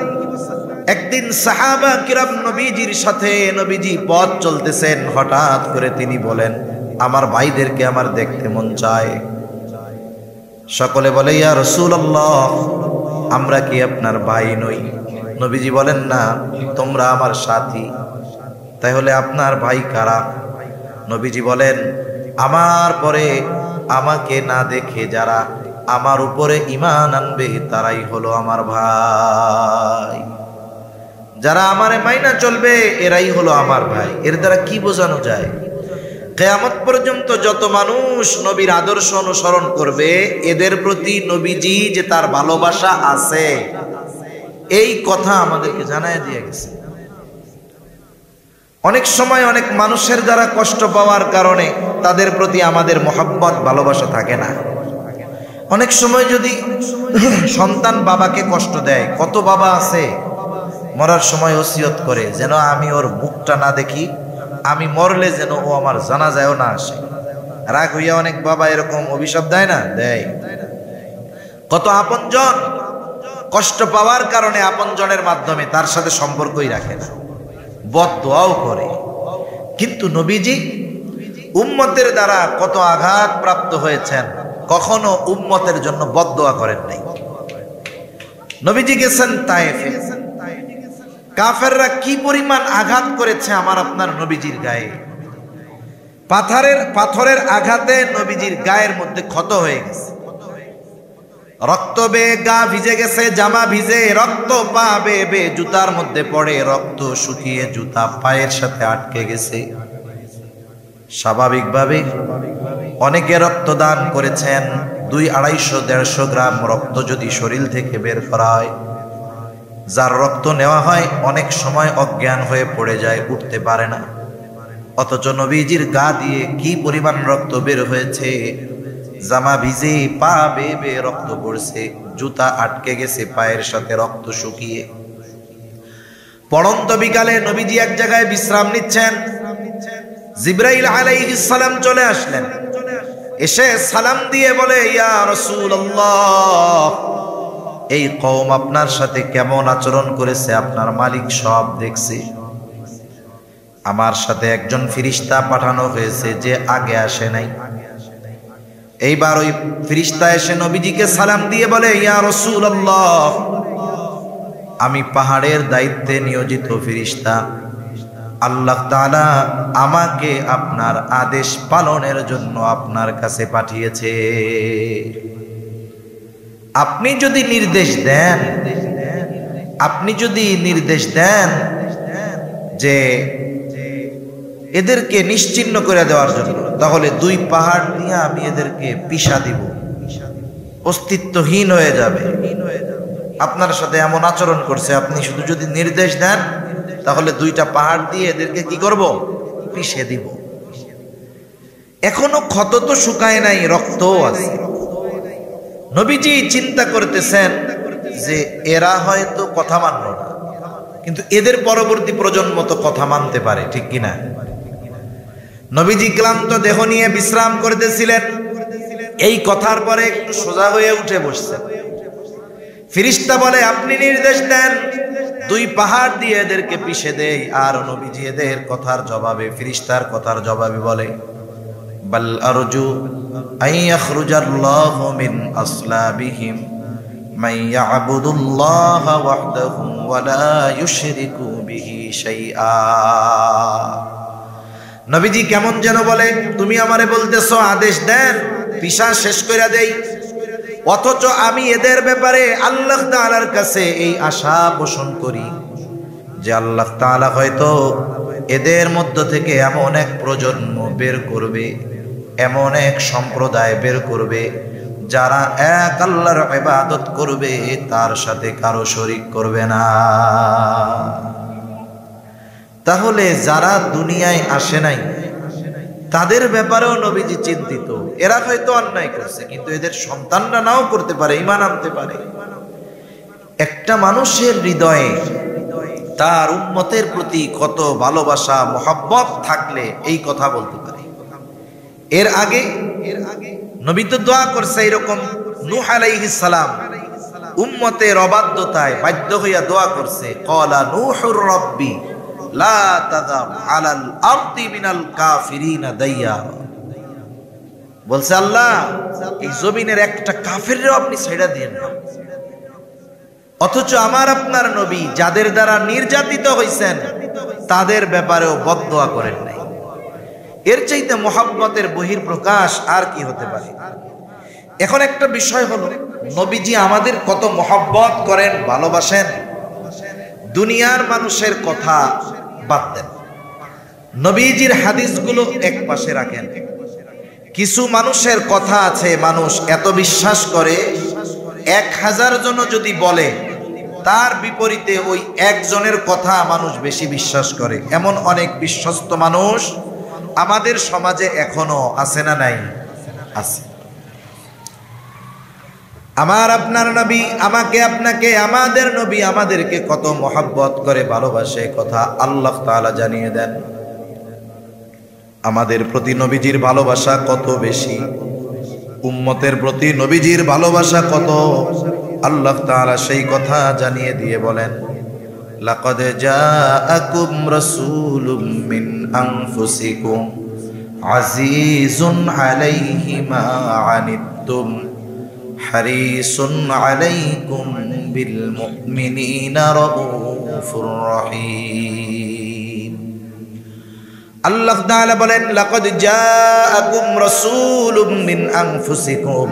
একদিন সাহাবা কিরাম নবীজির সাথে, নবীজি পথ চলতেছেন, হঠাৎ করে তিনি বলেন, আমার ভাইদেরকে আমার দেখতে মন চায়। সকলে বলে, ইয়া রাসূলুল্লাহ, আমরা কি আপনার ভাই নই? নবীজি বলেন, না, তোমরা আমার সাথী। তাহলে আপনার ভাই কারা? নবীজি বলেন, আমার পরে আমাকে না দেখে যারা আমার উপরে ঈমান আনবে তারাই হলো আমার ভাই। যারা আমারে মাইনা চলবে এরাই হলো আমার ভাই। এর দ্বারা কি বোঝানো যায়? কিয়ামত পর্যন্ত যত মানুষ নবীর আদর্শ অনুসরণ করবে, এদের প্রতি নবীজি যে তার ভালোবাসা আছে, এই কথা আমাদেরকে জানায় দিয়ে গেছে। অনেক সময় অনেক মানুষের দ্বারা কষ্ট পাওয়ার কারণে তাদের প্রতি আমাদের মহব্বত, ভালোবাসা থাকে না। অনেক সময় যদি সন্তান বাবাকে কষ্ট দেয়, কত বাবা আছে মরার সময় ওসিয়ত করে, যেন আমি ওর মুখটা না দেখি, আমি মরলে যেন ও আমার জানাজায়ও না আসে। রাগ হইয়া অনেক বাবা এরকম অভিশাপ দেয় না? দেয়। কত আপনজন কষ্ট পাওয়ার কারণে আপনজনের মাধ্যমে তার সাথে সম্পর্কই রাখে না, বদদোয়াও করে। কিন্তু নবীজি উম্মতের দ্বারা কত আঘাত প্রাপ্ত হয়েছেন, কখনো উম্মতের জন্য বদদোয়া করেন নাই। নবীজি গেছেন তায়েফে, কাফেররা কি পরিমাণ আঘাত করেছে আমার আপনার নবীজির গায়ে। পাথরের আঘাতে নবীজির গায়ের মধ্যে ক্ষত হয়ে গেছে, রক্ত বেয়ে গা ভিজে গেছে, জামা ভিজে, রক্ত পা বেয়ে বেয়ে জুতার মধ্যে পড়ে, রক্ত শুকিয়ে জুতা পায়ের সাথে আটকে গেছে। স্বাভাবিকভাবে অনেকে রক্তদান করেছেন, 200, 250, 150 গ্রাম রক্ত যদি শরীর থেকে বের করা হয়, যার রক্ত নেওয়া হয় অনেক সময় অজ্ঞান হয়ে পড়ে যায়, উঠতে পারে না, অথচ নবীজির গা দিয়ে কি পরিমাণ রক্ত বের হয়েছে, জামা ভিজে পা বেয়ে বেয়ে রক্ত পড়ছে, জুতা আটকে গেছে পায়ের সাথে রক্ত শুকিয়ে। পড়ন্ত বিকালে নবীজি এক জায়গায় বিশ্রাম নিচ্ছেন, জিবরাইল আলাইহিস সালাম চলে আসলেন, এসে সালাম দিয়ে বলে, ইয়া রাসূলুল্লাহ, এই কওম আপনার সাথে কেমন আচরণ করেছে আপনার মালিক সব দেখছে। আমার সাথে একজন ফেরেশতা পাঠানো হয়েছে যে আগে আসে নাই। এইবার ওই ফেরেশতা এসে নবীজিকে সালাম দিয়ে বলে, ইয়া রাসূলুল্লাহ, আমি পাহাড়ের দায়িত্বে নিয়োজিত ফেরেশতা, আল্লাহ তাআলা আমাকে আপনার আদেশ পালনের জন্য আপনার কাছে পাঠিয়েছে। আপনি যদি নির্দেশ দেন যে এদেরকে নিশ্চিহ্ন করে দেওয়ার জন্য, তাহলে 2 পাহাড় নিয়ে আমি এদেরকে পিষা দিব, অস্তিত্বহীন হয়ে যাবে। আপনার সাথে এমন আচরণ করছে, আপনি শুধু যদি নির্দেশ দেন তাহলে 2টা পাহাড় দিয়ে এদেরকে কি করব? পিষে দিব। এখনো ক্ষত তো শুকায় নাই, রক্তও আছে। নবীজি চিন্তা করতেছেন যে এরা হয়তো কথা মানল না, কিন্তু এদের পরবর্তী প্রজন্ম তো কথা মানতে পারে, ঠিক কিনা? নবীজি ক্লান্ত দেহ নিয়ে বিশ্রাম করতেছিলেন, এই কথার পরে একটু সোজা হয়ে উঠে বসছেন। ফেরেশতা বলে, আপনি নির্দেশ দেন 2 পাহাড় দিয়ে এদেরকে পিষে দেই। আর নবীজি এদের কথার জবাবে, ফেরেশতার কথার জবাবে বলে, বাল আরজু আন ইয়াখরুজাল্লাহু মিন আসলাবিহিম মান ইয়াবুদুল্লাহ ওয়াহদাহু ওয়া লা ইউশরিকু বিহি শাইআ। নবীজি কেমন যেন বলে, তুমি আমারে বলতেছো আদেশ দেন পিষা শেষ কইরা দেই, অথচ আমি এদের ব্যাপারে আল্লাহ তাআলার কাছে এই আশা পোষণ করি যে আল্লাহ তাআলা হয়তো এদের মধ্য থেকে এমন এক প্রজন্ম বের করবে, এমন এক সম্প্রদায় বের করবে যারা এক আল্লাহর ইবাদত করবে, তার সাথে কারো শরীক করবে না। তাহলে যারা দুনিয়ায় আসে নাই তাদের ব্যাপারেও নবীজি চিন্তিত। এরা হয়তো অন্যায় করছে, কিন্তু এদের সন্তানরা নাও করতে পারে, ঈমান আনতে পারে। একটা মানুষের হৃদয়ে তার উম্মতের প্রতি কত ভালোবাসা মহব্বত থাকলে এই কথা বলতে পারে। এর আগে নবী তো দোয়া করছে এরকম, নূহ আলাইহিস সালাম উম্মতের অবাধ্যতায় বাধ্য হইয়া দোয়া করছে, ক্বালা নূহুর রাব্বি লা তাযার আলাল আরদি মিনাল কাফিরিনা দাইয়ারা। বলছে, আল্লাহ এই জমিনের একটা কাফিরও আপনি ছেড়ে দিয়েন না। অথচ আমার আপনার নবী যাদের দ্বারা নির্যাতিত হইছেন তাদের ব্যাপারেও বদদোয়া করেন নাই। এর চাইতে মহব্বতের বহিঃপ্রকাশ আর কি হতে পারে? এখন একটা বিষয় হলো, নবীজি আমাদের কত মহব্বত করেন, ভালোবাসেন। দুনিয়ার মানুষের কথা বাদ দেন, নবীজির হাদিসগুলো এক পাশে রাখেন। কিছু মানুষের কথা আছে, মানুষ এত বিশ্বাস করে 1000 জন যদি বলে তার বিপরীতে ওই একজনের কথা মানুষ বেশি বিশ্বাস করে। এমন অনেক বিশ্বস্ত মানুষ আমাদের সমাজে এখনো আছে না নাই? আছে। আমার আপনার নবী আমাকে আপনাকে, আমাদের নবী আমাদেরকে কত মহব্বত করে, ভালোবাসে, কথা আল্লাহ তাআলা জানিয়ে দেন। আমাদের প্রতি নবীজির ভালোবাসা কত বেশি, উম্মতের প্রতি নবীজির ভালোবাসা কত, আল্লাহ তাআলা সেই কথা জানিয়ে দিয়ে বলেন, লাকাদ জাআকুম রাসূলুম মিন আনফুসিকুম আজিজুন আলাইহি মা আনিতুম হারিসুন আলাইকুম বিল মুমিনিনা রাউফুর রহিম। আল্লাহ তাআলা বলেন, লাকাদ জাআকুম রাসূলুম মিন আনফুসিকুম,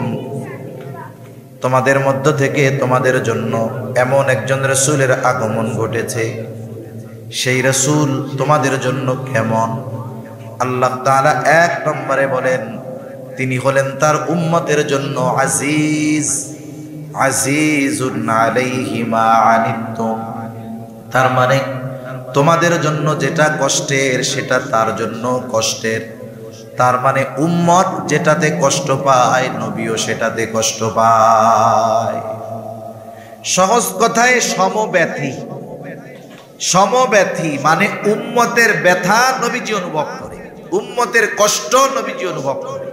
তোমাদের মধ্য থেকে তোমাদের জন্য এমন একজন রাসূলের আগমন ঘটেছে। সেই রাসূল তোমাদের জন্য কেমন? আল্লাহ তাআলা 1 নম্বরে বলেন তিনি হলেন তার উম্মতের জন্য আজিজ আজিজুন আলাইহি মা আনিতুম, তার মানে তোমাদের জন্য যেটা কষ্টের সেটা তার জন্য কষ্টের। তার মানে উম্মত যেটাতে কষ্ট পায় নবীও সেটাতে কষ্ট পায়। সহজ কথায় সমব্যথী। সমব্যথী মানে উম্মতের ব্যথা নবীজি অনুভব করে, উম্মতের কষ্ট নবীজি অনুভব করে।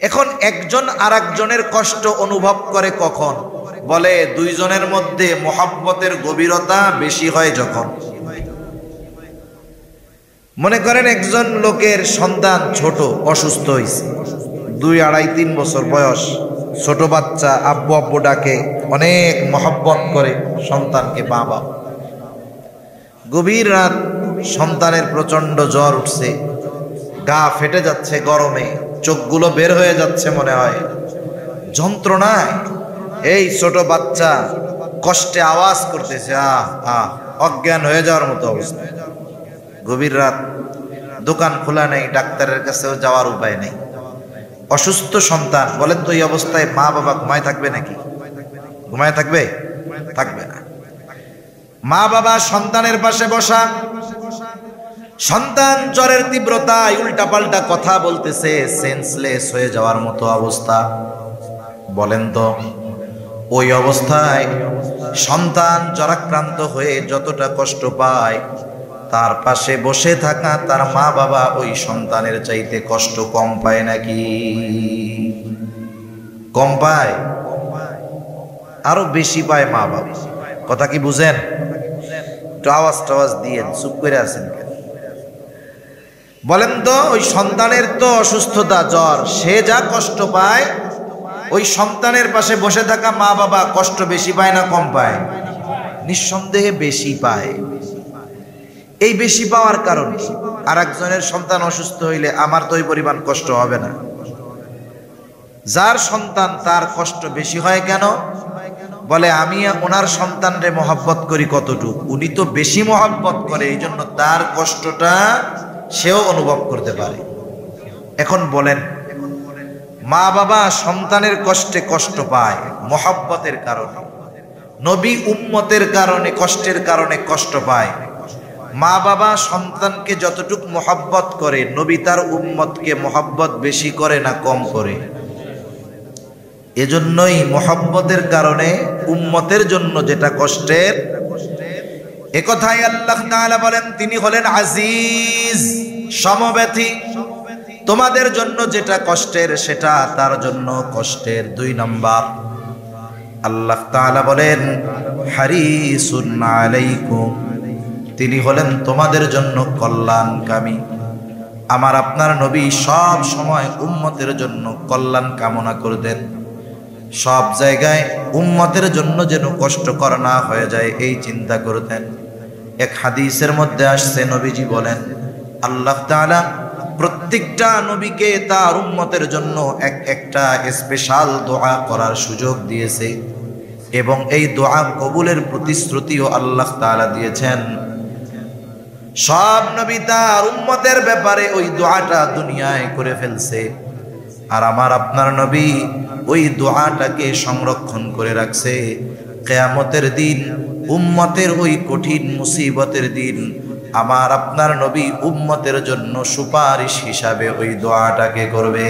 এখন একজন আরেকজনের কষ্ট অনুভব করে কখন? বলে দুইজনের মধ্যে মহব্বতের গভীরতা বেশি হয় যখন। মনে করেন একজন লোকের সন্তান ছোট, অসুস্থ হয়েছে, 2, 2.5, 3 বছর বয়স, ছোট বাচ্চা, আব্বু আব্বু ডাকে, অনেক মহব্বত করে সন্তানকে বাবা। গভীর রাত, সন্তানের প্রচন্ড জ্বর উঠছে, গা ফেটে যাচ্ছে গরমে, চোখগুলো বের হয়ে যাচ্ছে মনে হয় যন্ত্রণায়। এই ছোট বাচ্চা কষ্টে আওয়াজ করতেছে, আহ আহ, অজ্ঞান হয়ে যাওয়ার মতো অবস্থা। গভীর রাত, দোকান খোলা নেই, ডাক্তারের কাছেও যাওয়ার উপায় নেই, অসুস্থ সন্তান। বলেন তো এই অবস্থায় মা বাবা ঘুমায় থাকবে নাকি? ঘুমায় থাকবে? থাকবে না। মা বাবা সন্তানের পাশে বসা, সন্তান জ্বরের তীব্রতায় উল্টাপাল্টা কথা বলতেছে, সেন্সলেস হয়ে যাওয়ার মতো অবস্থা। বলেন তো ওই অবস্থায় সন্তান জ্বরাক্রান্ত হয়ে যতটা কষ্ট পায়, তার পাশে বসে থাকা তার মা বাবা ওই সন্তানের চাইতে কষ্ট কম পায় নাকি? কম পায়? আরো বেশি পায় মা বাবা। কথা কি বুঝেন? একটু আওয়াজ টাওয়াজ দিয়েন, চুপ করে আছেন কেন? বলেন তো ওই সন্তানের তো অসুস্থতা, জ্বর, সে যা কষ্ট পায়, ওই সন্তানের পাশে বসে থাকা মা বাবা কষ্ট বেশি পায় না কম পায়? নিঃসন্দেহে বেশি পায়। এই বেশি পাওয়ার কারণ কি? আর একজনের সন্তান অসুস্থ হইলে আমার তো ওই পরিমাণ কষ্ট হবে না। যার সন্তান তার কষ্ট বেশি হয় কেন? বলে আমি ওনার সন্তানরে মহব্বত করি কতটুকু, উনি তো বেশি মহব্বত করে, এই জন্য তার কষ্টটা সেও অনুভব করতে পারে। এখন বলেন, মা বাবা সন্তানের কষ্টে কষ্ট পায় মহব্বতের কারণে, নবী উম্মতের কারণে কষ্টের কারণে কষ্ট পায়। মা বাবা সন্তানকে যতটুকু মহব্বত করে, নবী তার উম্মতকে মহব্বত বেশি করে না কম করে? এজন্যই মহব্বতের কারণে উম্মতের জন্য যেটা কষ্টের, একথাই আল্লাহ তাআলা বলেন তিনি হলেন আজিজ, সমব্যথী। তোমাদের জন্য যেটা কষ্টের সেটা তার জন্য কষ্টের। 2 নাম্বার, আল্লাহ তাআলা বলেন হারিসুন আলাইকুম, তিনি হলেন তোমাদের জন্য কল্যাণকামী। আমার আপনার নবী সব সময় উম্মতের জন্য কল্যাণ কামনা করতেন। সব জায়গায় উম্মতের জন্য যেন কষ্টকর না হয়ে যায় এই চিন্তা করতেন। এক হাদিসের মধ্যে আসছে, নবীজি বলেন আল্লাহ তাআলা প্রত্যেকটা নবীকে তার উম্মতের জন্য একটা স্পেশাল দোয়া করার সুযোগ দিয়েছে, এবং এই দোয়া কবুলের প্রতিশ্রুতিও আল্লাহ তাআলা দিয়েছেন। সব নবী তার উম্মতের ব্যাপারে ওই দোয়াটা দুনিয়ায় করে ফেলছে, আর আমার আপনার নবী ওই দোয়াটাকে সংরক্ষণ করে রাখছে। কিয়ামতের দিন উম্মতের ওই কঠিন মুসিবতের দিন আমার আপনার নবী উম্মতের জন্য সুপারিশ হিসাবে ওই দোয়াটাকে করবে।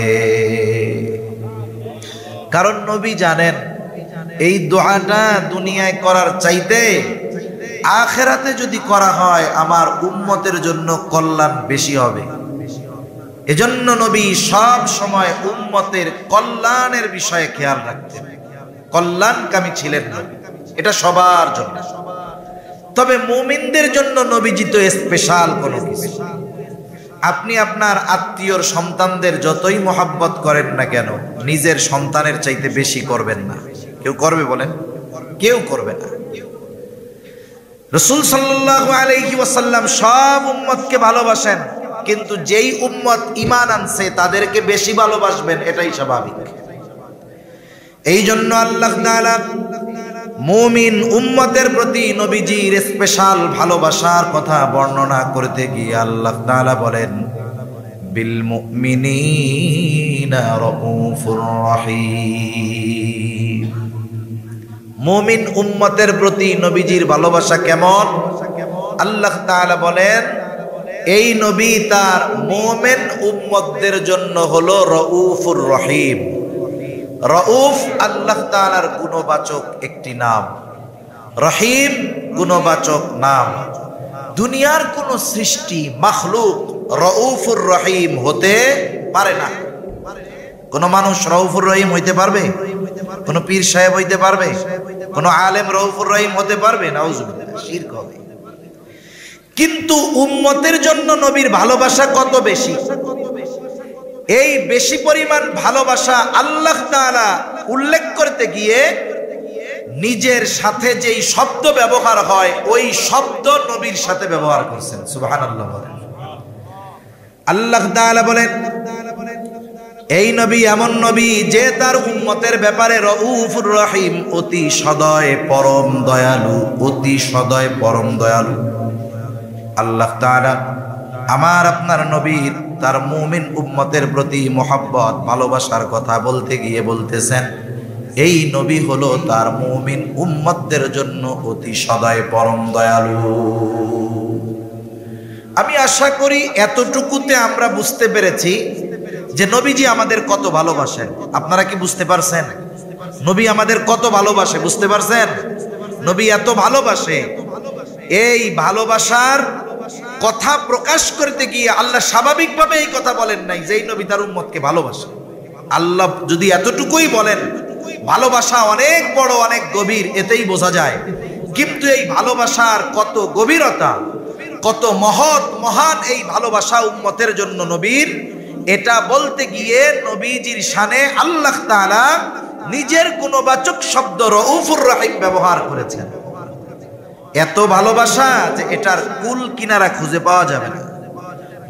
কারণ নবী জানেন এই দোয়াটা দুনিয়ায় করার চাইতে আখিরাতে যদি করা হয় আমার উম্মতের জন্য কল্যাণ বেশি হবে। এজন্য নবী সব সময় উম্মতের কল্যাণের বিষয়ে খেয়াল রাখতেন, কল্যাণকামী ছিলেন না, এটা সবার জন্য। তবে মুমিনদের জন্য নবীজি তো স্পেশাল কোনো কিছু। আপনি আপনার আত্মীয়র সন্তানদের যতই মহব্বত করেন না কেন, নিজের সন্তানের চাইতে বেশি করবেন না। কেউ করবে বলেন? কেউ করবে না। রাসূল সাল্লাল্লাহু আলাইহি ওয়াসাল্লাম সব উম্মতকে ভালোবাসেন, কিন্তু যেই উম্মত ঈমান আনছে তাদেরকে বেশি ভালোবাসবেন, এটাই স্বাভাবিক। এই জন্য আল্লাহ তাআলা মুমিন উম্মতের প্রতি নবীজির স্পেশাল ভালোবাসার কথা বর্ণনা করতে গিয়ে আল্লাহ তাআলা বলেন বিল মুমিনিনা রাউফুর রহিম। মুমিন উম্মতের প্রতি নবীজির ভালোবাসা কেমন? আল্লাহ তাআলা বলেন, এই নবী তার মুমিন উম্মতদের জন্য হলো রউফুর রহিম। রউফ আল্লাহ তাআলার গুণবাচক একটি নাম, রহিম গুণবাচক নাম। দুনিয়ার কোন সৃষ্টি মাখলুক রউফুর রহিম হতে পারে না। কোন মানুষ রউফুর রহিম হইতে পারবে? কোন পীর সাহেব হইতে পারবে? কোন আলেম রউফুর রহিম হতে পারবে? নাউজুবিল্লাহ, শিরক হবে। কিন্তু উম্মতের জন্য নবীর ভালোবাসা কত বেশি! এই বেশি পরিমাণ ভালোবাসা আল্লাহ তাআলা উল্লেখ করতে গিয়ে নিজের সাথে যেই শব্দ ব্যবহার হয় ওই শব্দ নবীর সাথে ব্যবহার করছেন। সুবহানাল্লাহ। আল্লাহ তাআলা বলেন, এই নবী এমন নবী যে তার উম্মতের ব্যাপারে রউফুর রহিম, অতি সদয় পরম দয়ালু, অতি সদয় পরম দয়ালু। আল্লাহ তাআলা আমার আপনার নবীর তার মুমিন উম্মতের প্রতি মহব্বত ভালোবাসার কথা বলতে গিয়ে বলতেছেন, এই নবী হলো তার মুমিন উম্মতদের জন্য অতি সদয় পরম দয়ালু। আমি আশা করি এতটুকুতে আমরা বুঝতে পেরেছি যে নবীজি আমাদের কত ভালোবাসেন। আপনারা কি বুঝতে পারছেন নবী আমাদের কত ভালোবাসে? বুঝতে পারছেন? নবী এত ভালোবাসে, এই ভালোবাসার কথা প্রকাশ করতে গিয়ে আল্লাহ স্বাভাবিকভাবে এই কথা বলেন নাই যে এই নবী তার উম্মতকে ভালোবাসে। আল্লাহ যদি এতটুকুই বলেন, ভালোবাসা অনেক বড়, অনেক গভীর, এতেই বোঝা যায়। কিন্তু এই ভালোবাসার কত গভীরতা, কত মহৎ মহান এই ভালোবাসা উম্মতের জন্য নবীর, এটা বলতে গিয়ে নবীজির শানে আল্লাহ তাআলা নিজের গুণবাচক শব্দ রউফুর রহিম ব্যবহার করেছেন। এত ভালোবাসা যে এটার কুল কিনারা খুঁজে পাওয়া যাবে না,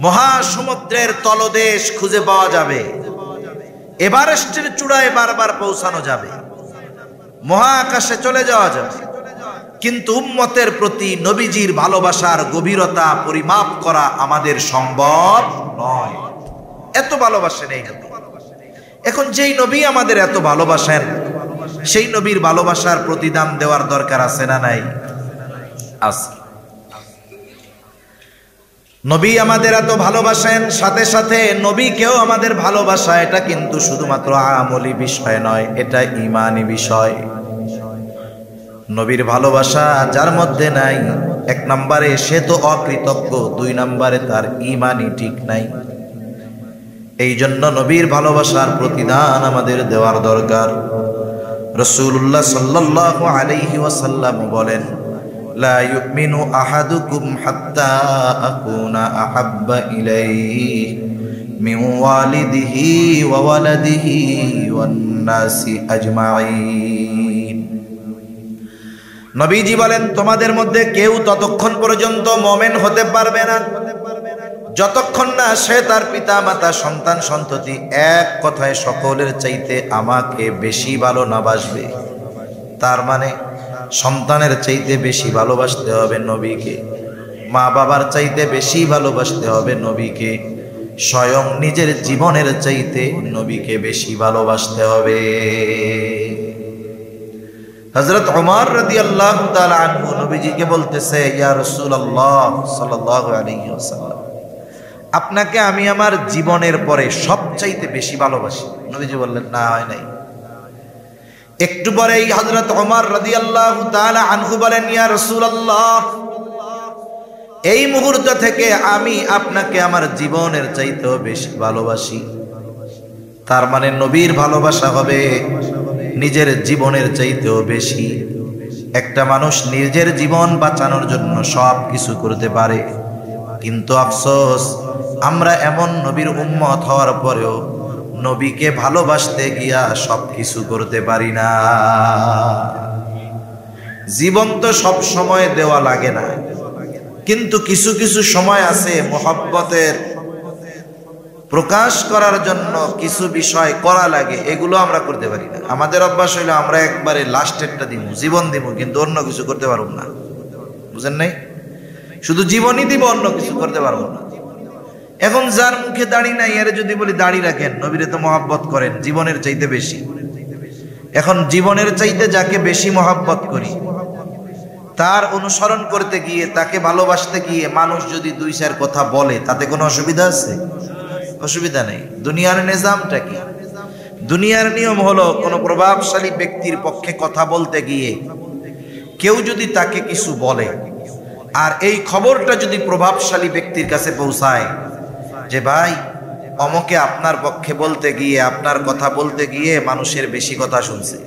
মহাসমুদ্রের তলদেশ খুঁজে পাওয়া যাবে, এভারেস্টের চূড়ায় বারবার পৌঁছানো যাবে, মহাকাশে চলে যাওয়া যাবে, কিন্তু উম্মতের প্রতি নবীজির ভালোবাসার গভীরতা পরিমাপ করা আমাদের সম্ভব নয়। এত ভালোবাসেন এই নবী। এখন যেই নবী আমাদের এত ভালোবাসেন, সেই নবীর ভালোবাসার প্রতিদান দেওয়ার দরকার আছে না নাই? আছে। নবী আমাদের এত ভালোবাসেন, সাথে সাথে নবীকেও আমাদের ভালোবাসা, এটা কিন্তু শুধুমাত্র আমলি বিষয় নয়, এটা ঈমানি বিষয়। নবীর ভালোবাসা যার মধ্যে নাই, এক নম্বরে সে তো অকৃতজ্ঞ, দুই নম্বরে তার ঈমানই ঠিক নাই। এই জন্য নবীর ভালোবাসার প্রতিদান আমাদের দেওয়ার দরকার। রাসূলুল্লাহ সাল্লাল্লাহু আলাইহি ওয়াসাল্লাম বলেন, লা ইউমিনু আহাদুকুম হাত্তা আকুনা আহাব্বা ইলাইহি মিন ওয়ালিদিহি ওয়া ওয়ালাদিহি ওয়ান নাসি আজমাইন। নবীজি বলেন, তোমাদের মধ্যে কেউ ততক্ষণ পর্যন্ত মুমিন হতে পারবে না যতক্ষণ না সে তার পিতা মাতা সন্তান সন্ততি এক কথায় সকলের চাইতে আমাকে বেশি ভালো না বাসবে। তার মানে সন্তানের চাইতে বেশি ভালোবাসতে হবে নবীকে, মা বাবার চাইতে বেশি ভালোবাসতে হবে নবীকে, স্বয়ং নিজের জীবনের চাইতে নবীকে বেশি ভালোবাসতে হবে। হযরত ওমর রাদিয়াল্লাহু তাআলা আনহু নবীজিকে বলতেছে, ইয়া রাসূলুল্লাহ সাল্লাল্লাহু আলাইহি ওয়াসাল্লাম, আপনাকে আমি আমার জীবনের পরে সবচাইতে বেশি ভালোবাসি। নবীজি বললেন, না, হয় নাই। একটু পরেই হযরত ওমর রাদিয়াল্লাহু তাআলা আনহু বলেন, ইয়া রাসূলুল্লাহ, এই মুহূর্ত থেকে আমি আপনাকে আমার জীবনের চাইতেও বেশি ভালোবাসি। তার মানে নবীর ভালোবাসা হবে নিজের জীবনের চাইতেও বেশি। একটা মানুষ নিজের জীবন বাঁচানোর জন্য সব কিছু করতে পারে, কিন্তু আফসোস আমরা এমন নবীর উম্মত হওয়ার পরেও নবীকে ভালোবাসতে গিয়া সব কিছু করতে পারি না। জীবন তো সব সময় দেওয়া লাগে না, কিন্তু কিছু কিছু সময় আছে মহব্বতের প্রকাশ করার জন্য কিছু বিষয় করা লাগে, এগুলো আমরা করতে পারি না। আমাদের অভ্যাস হইলে আমরা একবারে লাস্টেরটা দিব, জীবন দিব, কিন্তু অন্য কিছু করতে পারব না। বুঝেন নাই? শুধু জীবনই দিব, অন্য কিছু করতে পারবো না। এখন যার মুখে দাড়ি নাই, এর যদি বলি দাড়ি রাখেন, নবীরে তো মহব্বত করেন জীবনের চাইতে বেশি, এখন জীবনের চাইতে যাকে বেশি মহব্বত করি, তার অনুসরণ করতে গিয়ে, তাকে ভালোবাসতে গিয়ে মানুষ যদি দুই চার কথা বলে, তাতে কোনো অসুবিধা আছে? অসুবিধা নেই। দুনিয়ার নিজামটা কি? দুনিয়ার নিয়ম হলো, কোনো প্রভাবশালী ব্যক্তির পক্ষে কথা বলতে গিয়ে কেউ যদি তাকে কিছু বলে, আর এই খবরটা যদি প্রভাবশালী ব্যক্তির কাছে পৌঁছায় যে ভাই অমকে আপনার পক্ষে বলতে গিয়ে, আপনার কথা বলতে গিয়ে মানুষের বেশি কথা শুনছে।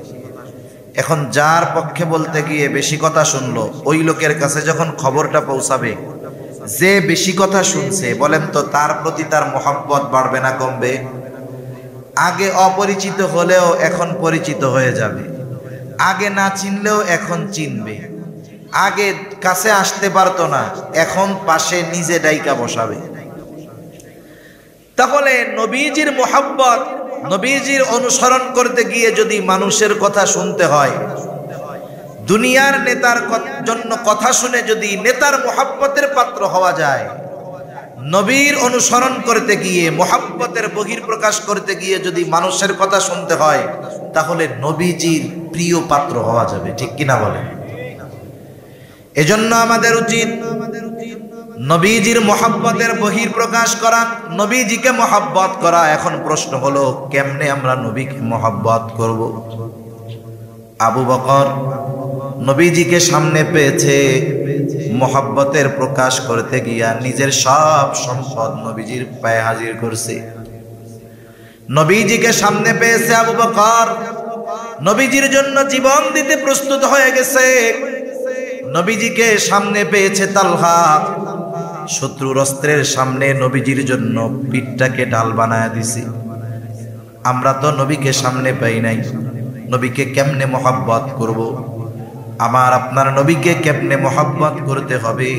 এখন যার পক্ষে বলতে গিয়ে বেশি কথা শুনলো, ওই লোকের কাছে যখন খবরটা পৌঁছাবে, যে বেশি কথা শুনছে, বলেন তো তার প্রতি তার মহব্বত বাড়বে না কমবে? আগে অপরিচিত হলেও এখন পরিচিত হয়ে যাবে, আগে না চিনলেও এখন চিনবে, আগে কাছে আসতে পারতো না, এখন পাশে নিজে ডাইকা বসাবে। তাহলে নবীজির মহব্বত, নবীজির অনুসরণ করতে গিয়ে যদি মানুষের কথা শুনতে হয়, দুনিয়ার নেতার জন্য কথা শুনে যদি নেতার মহব্বতের পাত্র হওয়া যায়, নবীর অনুসরণ করতে গিয়ে, মহব্বতের বহির্প্রকাশ করতে গিয়ে যদি মানুষের কথা শুনতে হয়, তাহলে নবীজির প্রিয় পাত্র হওয়া যাবে। ঠিক কিনা বলেন? এজন্য আমাদের উচিত নবীজির মহব্বতের বহির্প্রকাশ করা, নবীজিকে মহব্বত করা। এখন প্রশ্ন হলো, কেমনে আমরা নবীকে মহব্বত করব? আবু বকর নবীজিকে সামনে পেয়েছে, মহব্বতের প্রকাশ করতে গিয়া নিজের সব সম্পদ নবীজির পায়ে হাজির করছে। নবীজিকে সামনে পেয়েছে আবু বকর, নবীজির জন্য জীবন দিতে প্রস্তুত হয়ে গেছে। নবীজিকে সামনে পেয়েছে তালহা, শত্রুর অস্ত্রের সামনে নবীজির জন্য পিঠটাকে ঢাল বানায় দিছি। আমরা তো নবীকে সামনে পাই নাই, নবীকে কেমনে মহব্বত করব? আমার আপনার নবীকে কেমনে মহব্বত করতে হবে?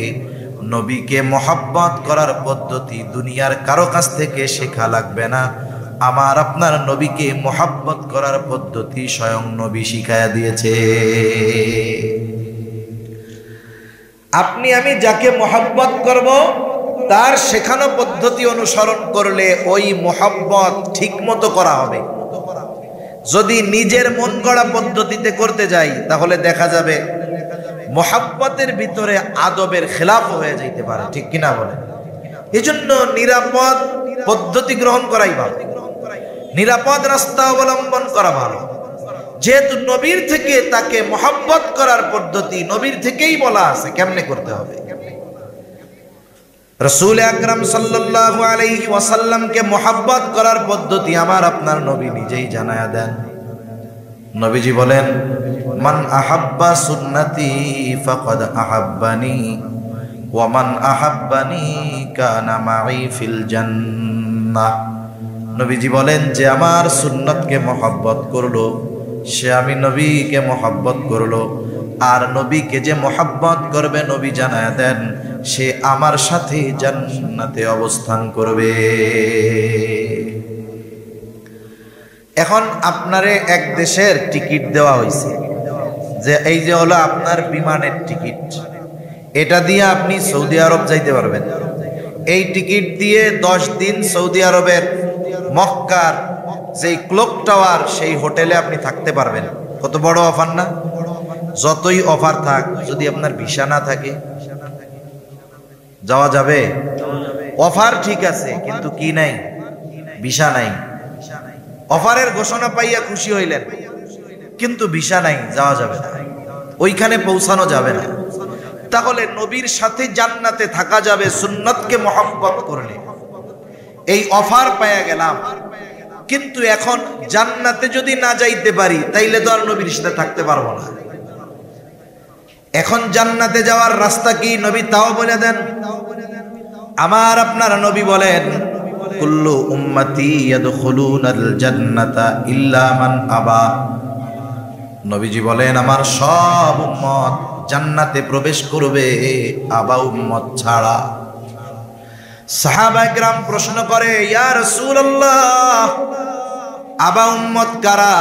নবীকে মহব্বত করার পদ্ধতি দুনিয়ার কারো কাছ থেকে শেখা লাগবে না। আমার আপনার নবীকে মহব্বত করার পদ্ধতি স্বয়ং নবী শিখায়া দিয়েছে। আপনি আমি যাকে মহব্বত করব, তার শেখানো পদ্ধতি অনুসরণ করলে ওই মহব্বত ঠিক মতো করা হবে। যদি নিজের মন গড়া পদ্ধতিতে করতে যাই, তাহলে দেখা যাবে মহব্বতের ভিতরে আদবের খেলাফ হয়ে যাইতে পারে। ঠিক কিনা বলেন? এজন্য নিরাপদ পদ্ধতি গ্রহণ করাই ভালো, নিরাপদ রাস্তা অবলম্বন করা ভালো। যেহেতু নবীর থেকে তাকে মহব্বত করার পদ্ধতি নবীর থেকেই বলা আছে কেমনে করতে হবে। রাসূল আকরাম সাল্লাল্লাহু আলাইহি ওয়াসাল্লামকে মহব্বত করার পদ্ধতি আমার আপনার নবী নিজেই জানায়া দেন। নবীজি বলেন, মান আহাব্বা সুন্নতি ফাকাদ আহাব্বানি ওয়া মান আহাব্বানি কানা মাই ফিল জান্নাহ। নবীজি বলেন, যে আমার সুন্নতকে মহব্বত করলো, সে আমি নবীকে মহব্বত করলো। আর নবীকে যে মহব্বত করবে, নবী জানায়া দেন, সে আমার সাথে জান্নাতে অবস্থান করবে। এখন আপনারে এক দেশের টিকিট দেওয়া হয়েছে, যে এই যে হলো আপনার বিমানের টিকিট, এটা দিয়ে আপনি সৌদি আরব যাইতে পারবেন। এই টিকিট দিয়ে 10 দিন সৌদি আরবের মক্কার যেই ক্লক টাওয়ার, সেই হোটেলে আপনি থাকতে পারবেন। কত বড় অফার না? যতই অফার থাক, যদি আপনার ভিসা না থাকে যাওয়া যাবে? অফার ঠিক আছে, কিন্তু কি নাই? ভিসা নাই। অফারের ঘোষণা পাইয়া খুশি হইলেন, কিন্তু ভিসা নাই, যাওয়া যাবে না, ওইখানে পৌঁছানো যাবে না। তাহলে নবীর সাথে জান্নাতে থাকা যাবে সুন্নতকে মহব্বত করলে। এই অফার পাইয়া গেলাম, কিন্তু এখন জান্নাতে যদি না যাইতে পারি, তাইলে তো আর নবীর সাথে থাকতে পারবো না। এখন জান্নাতে যাওয়ার রাস্তা কি? নবী তাও বলে দেন। আমার আপনার নবী বলেন, কুল্লু উম্মতি ইয়াদখুলুনাল জান্নাতা ইল্লা মান আবা। নবীজি বলেন, আমার সব উম্মত জান্নাতে প্রবেশ করবে, আবা উম্মত ছাড়া। সাহাবায়ে কেরাম প্রশ্ন করে, ইয়া রাসূলুল্লাহ, আবা উম্মত কারা?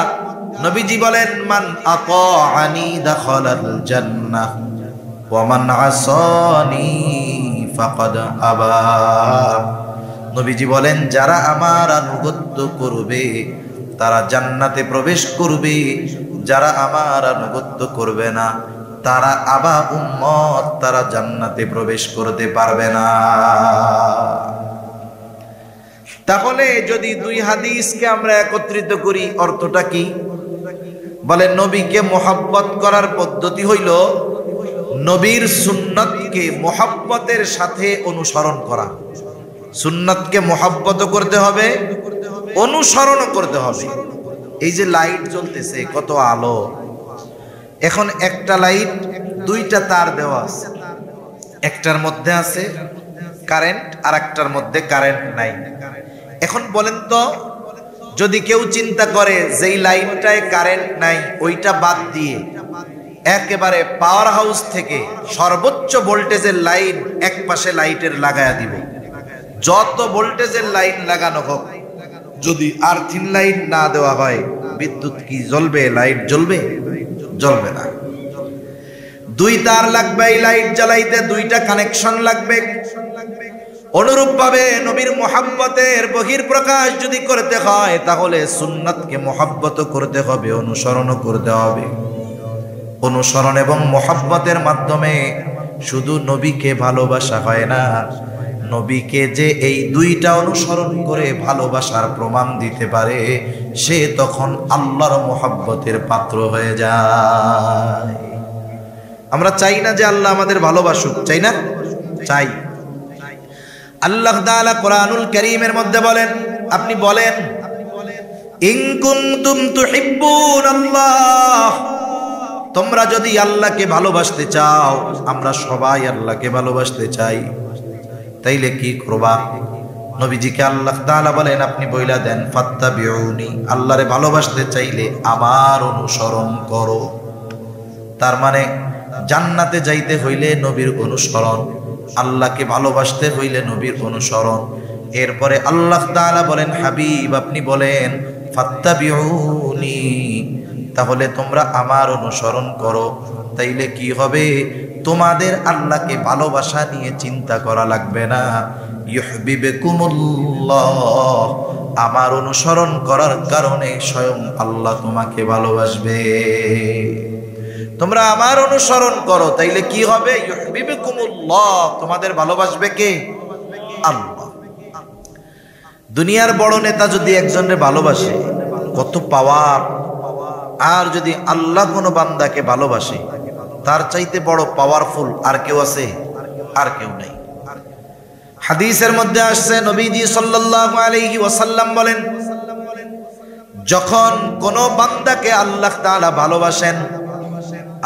নবীজি বলেন, মান আতাআনি দাখালাল জান্নাহ ওয়া মান আসানি ফাকাদ আবা। নবীজি বলেন, যারা আমার আনুগত্য করবে তারা জান্নাতে প্রবেশ করবে, যারা আমার আনুগত্য করবে না তারা আবা উম্মত, তারা জান্নাতে প্রবেশ করতে পারবে না। তাহলে যদি দুই হাদিসকে আমরা একত্রিত করি, অর্থটা কি? বলে নবীকে মোহাব্বত করার পদ্ধতি হইল নবীর সুন্নতকে মোহাব্বতের সাথে অনুসরণ করা। সুন্নতকে মোহাব্বত করতে হবে, অনুসরণ করতে হবে। এই যে লাইট জ্বলতেছে, কত আলো, এখন একটা লাইট দুইটা তার দেওয়া আছে, একটার মধ্যে আছে কারেন্ট আর একটার মধ্যে কারেন্ট নাই। এখন বলেন তো, যদি কেউ চিন্তা করে যেই লাইনটায় কারেন্ট নাই ওইটা বাদ দিয়ে একেবারে পাওয়ার হাউস থেকে সর্বোচ্চ ভোল্টেজের লাইন এক পাশে লাইটের লাগায়া দিব, যত ভোল্টেজের লাইন লাগানো হোক, যদি আর্থিং লাইন না দেওয়া হয় বিদ্যুৎ কি জ্বলবে? লাইট জ্বলবে? জ্বলবে না। দুই তার লাগবে এই লাইট জ্বালাইতে, দুইটা কানেকশন লাগবে। অনুরূপ ভাবে নবীর মোহাব্বতের বহির প্রকাশ যদি করতে হয় তাহলে সুন্নাতকে মোহাব্বত করতে হবে, অনুসরণ করতে হবে। অনুসরণ এবং মোহাব্বতের মাধ্যমে শুধু নবীকে ভালোবাসা হয় না, নবীকে যে এই দুইটা অনুসরণ করে ভালোবাসার প্রমাণ দিতে পারে সে তখন আল্লাহর মোহাব্বতের পাত্র হয়ে যায়। আমরা চাই না যে আল্লাহ আমাদের ভালোবাসুক, চাই না? চাই। আল্লাহ তাআলা কোরআনুল কারীমের মধ্যে বলেন, আপনি বলেন ইন কুনতুম তুহিব্বুনাল্লাহ, তোমরা যদি আল্লাহকে ভালোবাসতে চাও, আমরা সবাই আল্লাহকে ভালোবাসতে চাই, তাইলে কি করবা? নবীজিকে আল্লাহ তাআলা বলেন আপনি বইলা দেন ফাত্তাবিউনি, আল্লাহরে ভালোবাসতে চাইলে আমার অনুসরণ করো। তার মানে জান্নাতে যাইতে হইলে নবীর অনুসরণ, আল্লাহকে ভালোবাসতে হইলে নবীর অনুসরণ। এরপরে আল্লাহ তাআলা বলেন হাবিব আপনি বলেন ফাত্তাবিউনি, তাহলে তোমরা আমার অনুসরণ করো। তাইলে কি হবে? তোমাদের আল্লাহকে ভালোবাসা নিয়ে চিন্তা করা লাগবে না। ইউহিব্বুকুমুল্লাহ, আমার অনুসরণ করার কারণে স্বয়ং আল্লাহ তোমাকে ভালোবাসবে। তোমরা আমার অনুসরণ করো, তাইলে কি হবে? ইউহিব্বুকুমুল্লাহ, তোমাদের ভালোবাসবে কে? আল্লাহ। দুনিয়ার বড় নেতা যদি একজনের ভালোবাসে কত পাওয়ার, আর যদি আল্লাহ কোনো বান্দাকে ভালোবাসে তার চাইতে বড় পাওয়ারফুল আর কেউ আছে? আর কেউ নাই। হাদিসের মধ্যে আসছে নবীজি সাল্লাল্লাহু আলাইহি ওয়াসাল্লাম বলেন, যখন কোন বান্দাকে আল্লাহ তাআলা ভালোবাসেন,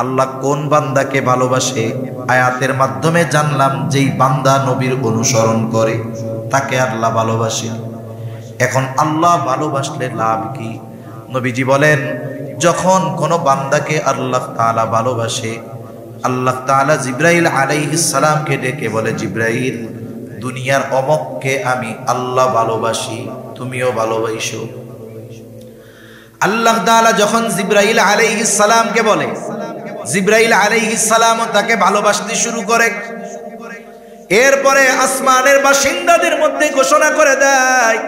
আল্লাহ কোন বান্দাকে ভালোবাসে আয়াতের মাধ্যমে জানলাম, যেই বান্দা নবীর অনুসরণ করে তাকে আল্লাহ ভালোবাসে। এখন আল্লাহ ভালোবাসলে লাভ কি? নবীজি বলেন, যখন কোন বান্দাকে আল্লাহ তাআলা ভালোবাসে, আল্লাহ তাআলা জিবরাইল আলাইহিস সালামকে ডেকে বলে, জিবরাইল দুনিয়ার অমুককে আমি আল্লাহ ভালোবাসি, তুমিও ভালোবাসো। আল্লাহ তাআলা যখন জিবরাইল আলাইহিস সালামকে বলে, জিবরাইল আলাইহিস সালামও তাকে ভালোবাসতে শুরু করে। এরপরে আসমানের বাসিন্দাদের মধ্যে ঘোষণা করে দেয়,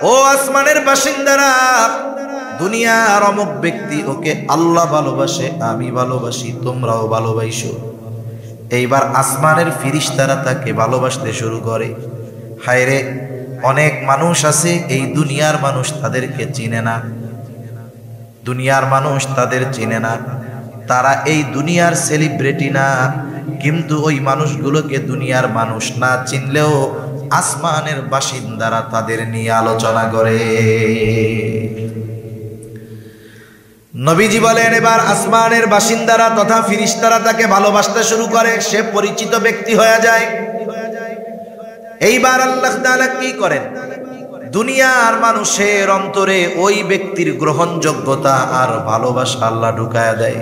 ও আসমানের বাসিন্দারা, দুনিয়ার অমুক ব্যক্তি ওকে আল্লাহ ভালোবাসে, আমি ভালোবাসি, তোমরাও ভালোবাসো। এইবার আসমানের ফিরিস্তারা তাকে ভালোবাসতে শুরু করে। হায়রে, অনেক মানুষ আছে এই দুনিয়ার মানুষ তাদেরকে চিনে না, দুনিয়ার মানুষ তাদের চিনে না, তারা এই দুনিয়ার সেলিব্রিটি না, কিন্তু ওই মানুষগুলোকে দুনিয়ার মানুষ না চিনলেও আসমানের বাসিন্দারা তাদের নিয়ে আলোচনা করে। নবীজি বলেন, এবার আসমানের বাসিন্দারা তথা ফিরিস্তারা তাকে ভালোবাসতে শুরু করে, সে পরিচিত ব্যক্তি হয়ে যায়। এইবার আল্লাহ তাআলা কি করেন? দুনিয়ার মানুষের অন্তরে ওই ব্যক্তির গ্রহণযোগ্যতা আর ভালোবাসা আল্লাহ ঢুকায়া দেয়।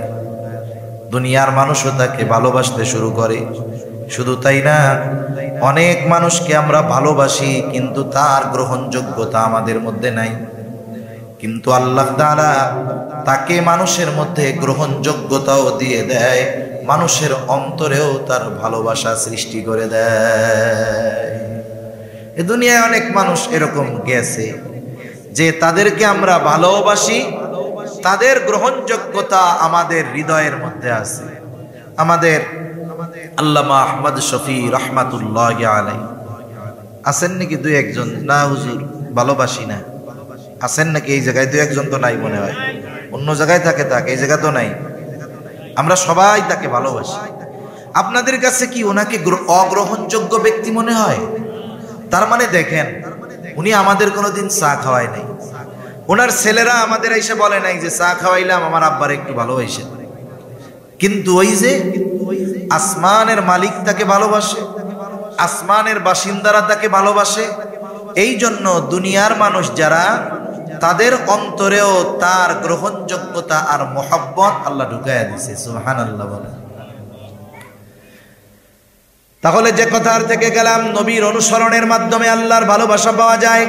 দুনিয়ার মানুষও তাকে ভালোবাসতে শুরু করে। শুধু তাই না, অনেক মানুষকে আমরা ভালোবাসি কিন্তু তার গ্রহণযোগ্যতা আমাদের মধ্যে নাই, কিন্তু আল্লাহ তাআলা তাকে মানুষের মধ্যে গ্রহণযোগ্যতাও দিয়ে দেয়, মানুষের অন্তরেও তার ভালোবাসা সৃষ্টি করে দেয়। এ দুনিয়ায় অনেক মানুষ এরকম গেছে যে তাদেরকে আমরা ভালোবাসি, তাদের গ্রহণযোগ্যতা আমাদের হৃদয়ের মধ্যে আছে। আমাদের আল্লামা আহমদ শফি রহমাতুল্লাহ আলাইহি আছেন নাকি দুই একজন? না হুজুর ভালোবাসি না। আছেন নাকি এই জায়গায়? দুই একজন তো নাই মনে হয়, অন্য জায়গায় থাকে, এই জায়গা তো নাই। আমরা সবাই তাকে ভালোবাসি। আপনাদের কাছে কি ওনাকে অগ্রহণযোগ্য ব্যক্তি মনে হয়? তার মানে দেখেন, উনি আমাদের কোনোদিন চা খাওয়ায় নাই। ওনার ছেলেরা আমাদের এসে বলে নাই যে চা খাওয়াইলাম আমার আব্বার একটু ভালোবাসে। কিন্তু ওই যে আসমানের মালিক তাকে ভালোবাসে, আসমানের বাসিন্দারা তাকে ভালোবাসে। এই জন্য দুনিয়ার মানুষ যারা, তাদের অন্তরেও তার গ্রহণযোগ্যতা আর মোহাব্বত আল্লাহ ঢুকাইয়া দিছে। সুবহানাল্লাহ বলে। তাহলে যে কথার থেকে গেলাম, নবীর অনুসরণের মাধ্যমে আল্লাহর ভালোবাসা পাওয়া যায়,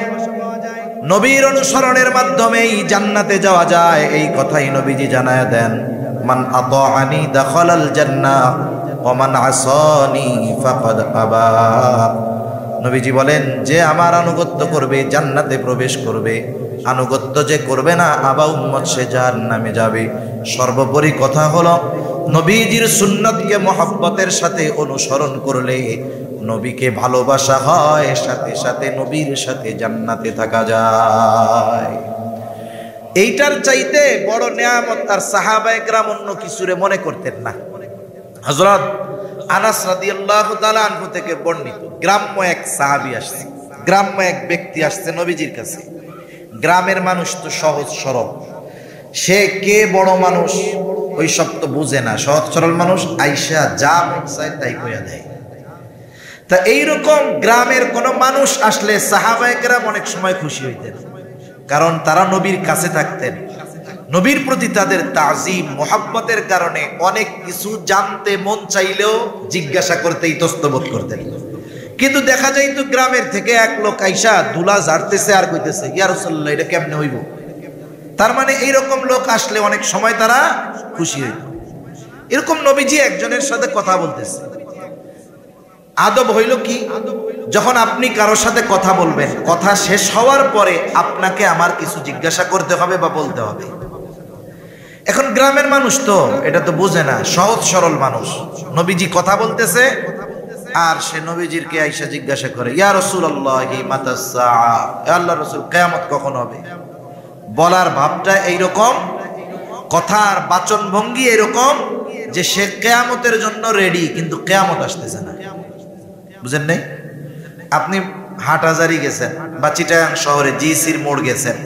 নবীর অনুসরণের মাধ্যমেই জান্নাতে যাওয়া যায়। এই কথাই নবীজি জানায়া দেন, মান আতাআনি দাখালাল জান্নাহ ওয়া মান আসানি ফাকাদ আবা। নবীজি বলেন, যে আমার আনুগত্য করবে জান্নাতে প্রবেশ করবে, আনুগত্য যে করবে না আবা উম্মত সে জাহান্নামে যাবে। সর্বোপরি কথা হলো, নবীজির সুন্নতকে মহব্বতের সাথে অনুসরণ করলে নবীকে ভালোবাসা হয়, সাথে সাথে নবীর সাথে জান্নাতে থাকা যায়। এইটার চাইতে বড় নিয়ামত আর সাহাবায়ে কেরাম অন্য কিছুরে মনে করতেন না। হযরত আনাস রাদিয়াল্লাহু তাআলা আনহু থেকে বর্ণিত, গ্রাম্য এক সাহাবী আসছে, গ্রাম্য এক ব্যক্তি আসছে নবীজির কাছে। গ্রামের মানুষ তো সহজ সরল, সে কে বড় মানুষ ওই সব তো বুঝে না। সহজ সরল মানুষ আইসা যা মন চায় তাই কইয়া দেয়। তা এইরকম গ্রামের কোন মানুষ আসলে সাহাবায়ে কেরাম অনেক সময় খুশি হইতেন, কারণ তারা নবীর কাছে থাকতেন। নবীর প্রতি তাদের তাজিম মোহাব্বতের কারণে অনেক কিছু জানতে মন চাইলেও জিজ্ঞাসা করতে ইতস্তবোধ করতেন। কিন্তু দেখা যাইতো গ্রামের থেকে এক লোক আইসা দুলা ঝাড়তেছে আর কইতেছে, ইয়া রাসূলুল্লাহ এটা কেমনে হইব। তার মানে এইরকম লোক আসলে অনেক সময় তারা খুশি হইত। এরকম নবীজি একজনের সাথে কথা বলতেছে। আদব হইল কি, যখন আপনি কারোর সাথে কথা বলবেন, কথা শেষ হওয়ার পরে আপনাকে আমার কিছু জিজ্ঞাসা করতে হবে বা বলতে হবে। এখন গ্রামের মানুষ তো এটা তো বুঝে না, সহজ সরল মানুষ। নবীজি কথা বলতেছে আর সে নবীজির কে আইসা জিজ্ঞাসা করে, ইয়া রাসূলুল্লাহি মাতাস সাআ, হে আল্লাহর রাসূল কিয়ামত কখন হবে। বলার ভাবটা এইরকম, কথার বাচন ভঙ্গি এরকম যে সে কিয়ামতের জন্য রেডি, কিন্তু কিয়ামত আসতেছে না। বুঝেন নাই? আপনি হাটহাজারী গেছেন বা চিটাগাং শহরে জিসির মোড় গেছেন,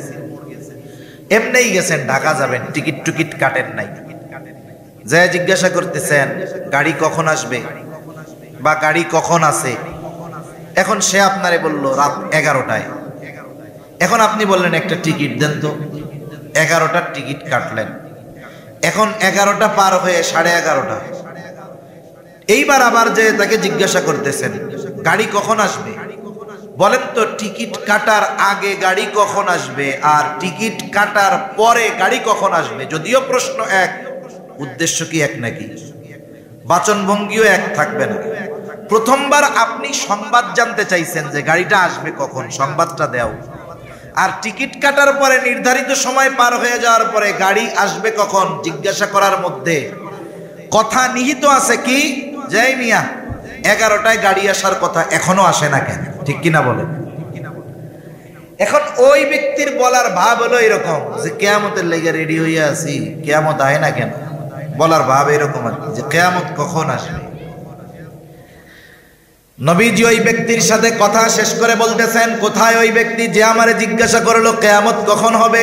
এমনিই গেছেন, ঢাকা যাবেন, টিকিট কাটেন নাই, যা জিজ্ঞাসা করতেছেন গাড়ি কখন আসবে বা গাড়ি কখন আছে। এখন সে আপনারে বলল রাত 11টায়। এখন আপনি বললেন একটা টিকিট দেন তো, 11টার টিকিট কাটলেন। এখন 11টা পার হয়ে 11:30। এইবার আবার যে তাকে জিজ্ঞাসা করতেছেন গাড়ি কখন আসবে, বলেন তো টিকিট কাটার আগে গাড়ি কখন আসবে আর টিকিট কাটার পরে গাড়ি কখন আসবে। যদিও প্রশ্ন এক, উদ্দেশ্য কি এক নাকি? বাচনভঙ্গিও এক থাকবে না। প্রথমবার আপনি সংবাদ জানতে চাইছেন যে গাড়িটা আসবে কখন, সংবাদটা দাও। আর টিকিট কাটার পরে নির্ধারিত সময় পার হয়ে যাওয়ার পরে গাড়ি আসবে কখন জিজ্ঞাসা করার মধ্যে কথা নিহিত আছে কি, যাই মিয়া 11টায় গাড়ি আসার কথা এখনো আসে না কেন? ঠিক কিনা বলেন? এখন ওই ব্যক্তির বলার ভাব হলো এরকম যে কিয়ামতের লেগে রেডি হইয়া আছি, কিয়ামত আয় না কেন। বলার ভাব এরকম যে কিয়ামত কখন আসবে। নবীজি ওই ব্যক্তির সাথে কথা শেষ করে বলতেছেন, কোথায় ওই ব্যক্তি যে আমারে জিজ্ঞাসা করলো কিয়ামত কখন হবে।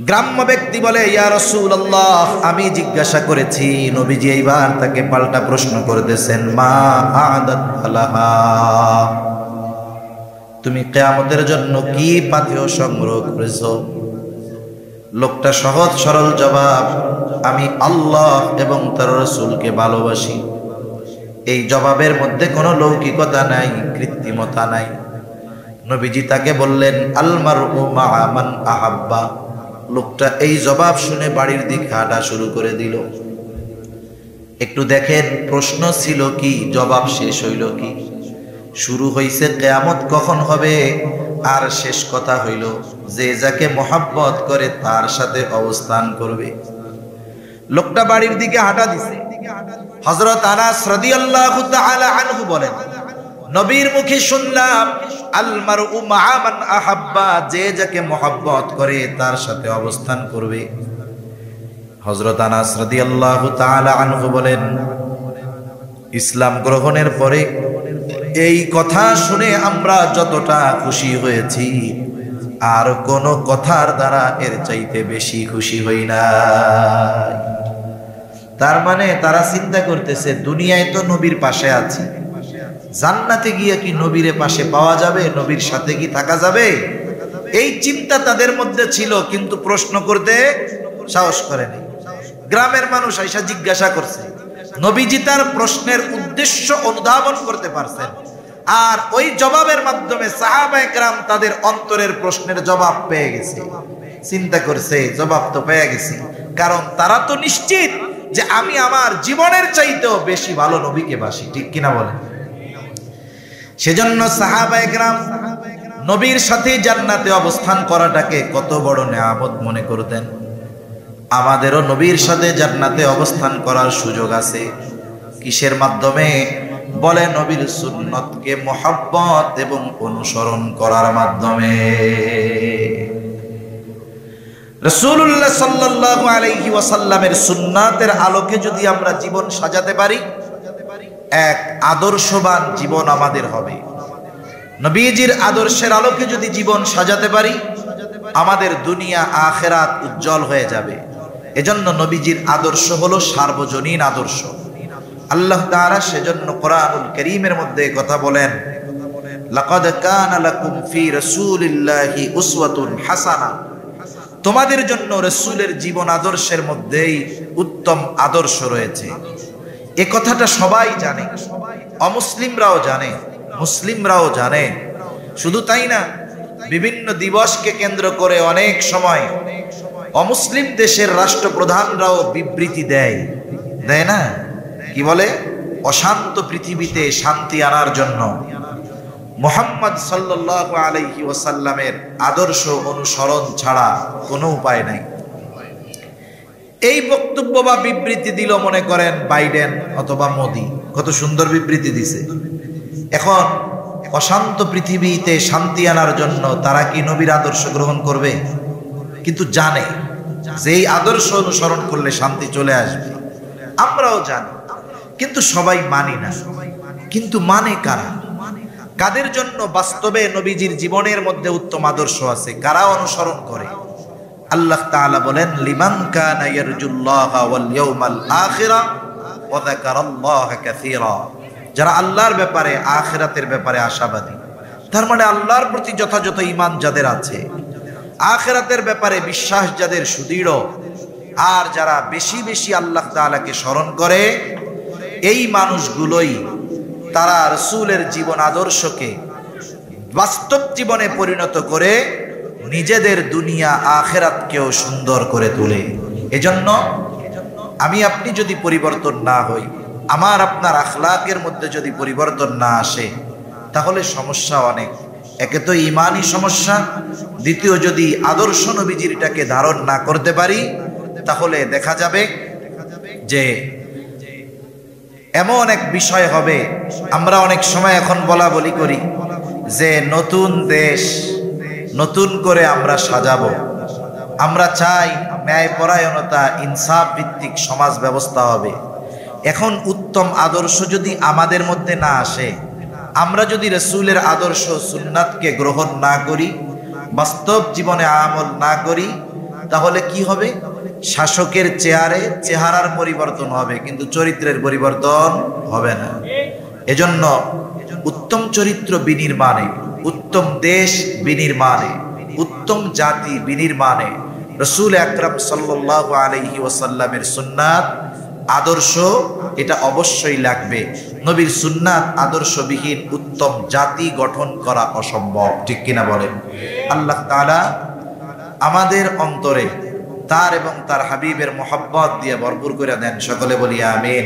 গ্রাম্য ব্যক্তি বলে, ইয়া রাসূলুল্লাহ আমি জিজ্ঞাসা করেছি। নবীজি এইবার তাকে পাল্টা প্রশ্ন করতেছেন, মা আ'দাত লাহা, তুমি কিয়ামতের জন্য কি পাথেয় সংগ্রহ করেছো। লোকটা সহজ সরল জবাব, আমি আল্লাহ এবং তার রাসূলকে ভালোবাসি। এই জবাবের মধ্যে কোনো লৌকিকতা নাই, কৃত্রিমতা নাই। নবীজি তাকে বললেন, আল মারউ মা'a মান আহাব্বা। লোকটা এই জবাব শুনে বাড়ির দিকে হাঁটা শুরু করে দিল। একটু দেখেন প্রশ্ন ছিল কি, জবাব শেষ হইল কি। শুরু হইছে কিয়ামত কখন হবে, আর শেষ কথা হইল যে যাকে মোহাব্বত করে তার সাথে অবস্থান করবে। লোকটা বাড়ির দিকে হাঁটা দিছে। হযরত আনাস রাদিয়াল্লাহু তাআলা আনহু বলেন, নবীর মুখে শুনলাম আল মারউ মা'a মান আহাব্বা, যে যাকে মোহাব্বত করে তার সাথে অবস্থান করবে। হযরত আনাস রাদিয়াল্লাহু তাআলা আনহু বলেন, ইসলাম গ্রহণের পরে এই কথা শুনে আমরা যতটা খুশি হয়েছি, আর কোন কথার দ্বারা এর চাইতে বেশি খুশি হই না। তার মানে তারা চিন্তা করতেছে, দুনিয়ায় তো নবীর পাশে আছে, জান্নাতে গিয়ে কি নবীর পাশে পাওয়া যাবে, নবীর সাথে কি থাকা যাবে? এই চিন্তা তাদের মধ্যে ছিল, কিন্তু প্রশ্ন করতে সাহস করেনি। গ্রামের মানুষ আইসা জিজ্ঞাসা করছে, নবীজি তার প্রশ্নের উদ্দেশ্য অনুধাবন করতে পারছেন, আর ওই জবাবের মাধ্যমে সাহাবায়ে কেরাম তাদের অন্তরের প্রশ্নের জবাব পেয়ে গেছে। চিন্তা করছে, জবাব তো পেয়ে গেছি, কারণ তারা তো নিশ্চিত যে আমি আমার জীবনের চাইতেও বেশি ভালো নবীকে বাসি, ঠিক কিনা বলেন? সেজন্য সাহাবায়ে কেরাম নবীর সাথে জান্নাতে অবস্থান করাটাকে কত বড় নেয়ামত মনে করতেন। আমাদেরও নবীর সাথে জান্নাতে অবস্থান করার সুযোগ আছে। কিসের মাধ্যমে? বলে নবীর সুন্নতকে মুহাব্বত এবং অনুসরণ করার মাধ্যমে। রাসূলুল্লাহ সাল্লাল্লাহু আলাইহি ওয়াসাল্লামের সুন্নাতের আলোকে যদি আমরা জীবন সাজাতে পারি, এক আদর্শবান জীবন আমাদের হবে। নবীজির আদর্শের আলোকে যদি জীবন সাজাতে পারি, আমাদের দুনিয়া আখিরাত উজ্জ্বল হয়ে যাবে। এজন্য নবীজির আদর্শ হলো সার্বজনীন আদর্শ। আল্লাহ তাআলা সেজন্য কোরআনুল কারীমের মধ্যে কথা বলেন, লাকাদ কানা লাকুম ফি রাসূলিল্লাহি উসওয়াতুন হাসানাহ, তোমাদের জন্য রাসূলের জীবন আদর্শের মধ্যেই উত্তম আদর্শ রয়েছে। এই কথাটা সবাই জানে, অমুসলিমরাও জানে, মুসলিমরাও জানে। শুধু তাই না, বিভিন্ন দিবসকে কেন্দ্র করে অনেক সময় অমুসলিম দেশের রাষ্ট্রপ্রধানরাও বিবৃতি দেয় না? কি বলে? অশান্ত পৃথিবীতে শান্তি আনার জন্য মুহাম্মদ সাল্লাল্লাহু আলাইহি ওয়াসাল্লামের আদর্শ অনুসরণ ছাড়া কোনো উপায় নাই। এই বক্তব্য বা বিবৃতি দিল মনে করেন বাইডেন অথবা মোদি, কত সুন্দর বিবৃতি দিছে। এখন অশান্ত পৃথিবীতে শান্তি আনার জন্য তারা কি নবীর আদর্শ গ্রহণ করবে? কিন্তু জানে যে এই আদর্শ অনুসরণ করলে শান্তি চলে আসবে। আমরাও জানি, কিন্তু সবাই মানি না। কিন্তু মানে কারা? কাদের জন্য বাস্তবে নবীজির জীবনের মধ্যে উত্তম আদর্শ আছে, কারা অনুসরণ করে? আল্লাহ তাআলা বলেন, লিমান কানা ইয়ারজুল্লাহা ওয়াল ইয়াউমাল আখিরা ওয়া যাকারাল্লাহা কাসীরা, যারা আল্লাহর ব্যাপারে, আখিরাতের ব্যাপারে আশাবাদী। তার মানে আল্লাহর প্রতি যথাযথ ঈমান যাদের আছে, আখিরাতের ব্যাপারে বিশ্বাস যাদের সুদৃঢ়, আর যারা বেশি বেশি আল্লাহ তাআলাকে স্মরণ করে, এই মানুষগুলোই তারা রাসূলের জীবন আদর্শকে বাস্তব জীবনে পরিণত করে নিজেদের দুনিয়া আখিরাতকেও সুন্দর করে তোলে। এজন্য আমি আপনি যদি পরিবর্তন না হই, আমার আপনার আখলাকের মধ্যে যদি পরিবর্তন না আসে, তাহলে সমস্যা অনেক। একে তো ঈমানি সমস্যা, দ্বিতীয় যদি আদর্শ নবীজিরটাকে ধারণ না করতে পারি, তাহলে দেখা যাবে যে এমন এক বিষয় হবে। আমরা অনেক সময় এখন বলা বলি করি যে নতুন দেশ নতুন করে আমরা সাজাবো। আমরা চাই ন্যায়পরায়ণতা, ইনসাফ ভিত্তিক সমাজ ব্যবস্থা হবে। এখন উত্তম আদর্শ যদি আমাদের মধ্যে না আসে, আমরা যদি রাসূলের আদর্শ সুন্নাতকে গ্রহণ না করি, বাস্তব জীবনে আমল না করি, তাহলে কি হবে? শাসকের চেহারার পরিবর্তন হবে, কিন্তু চরিত্রের পরিবর্তন হবে না। এজন্য উত্তম চরিত্র বিনির্মাণে, উত্তম দেশ বিনির্মাণে, উত্তম জাতি বিনির্মাণে রাসূল আকরাম সাল্লাল্লাহু আলাইহি ওয়াসাল্লামের সুন্নাত আদর্শ এটা অবশ্যই লাগবে। নবীর সুন্নাত আদর্শবিহীন উত্তম জাতি গঠন করা অসম্ভব, ঠিক কিনা বলেন? আল্লাহ তাআলা আমাদের অন্তরে তার এবং তার হাবিবের মুহাব্বত দিয়ে ভরপুর করে দেন। সকলে বলি আমিন।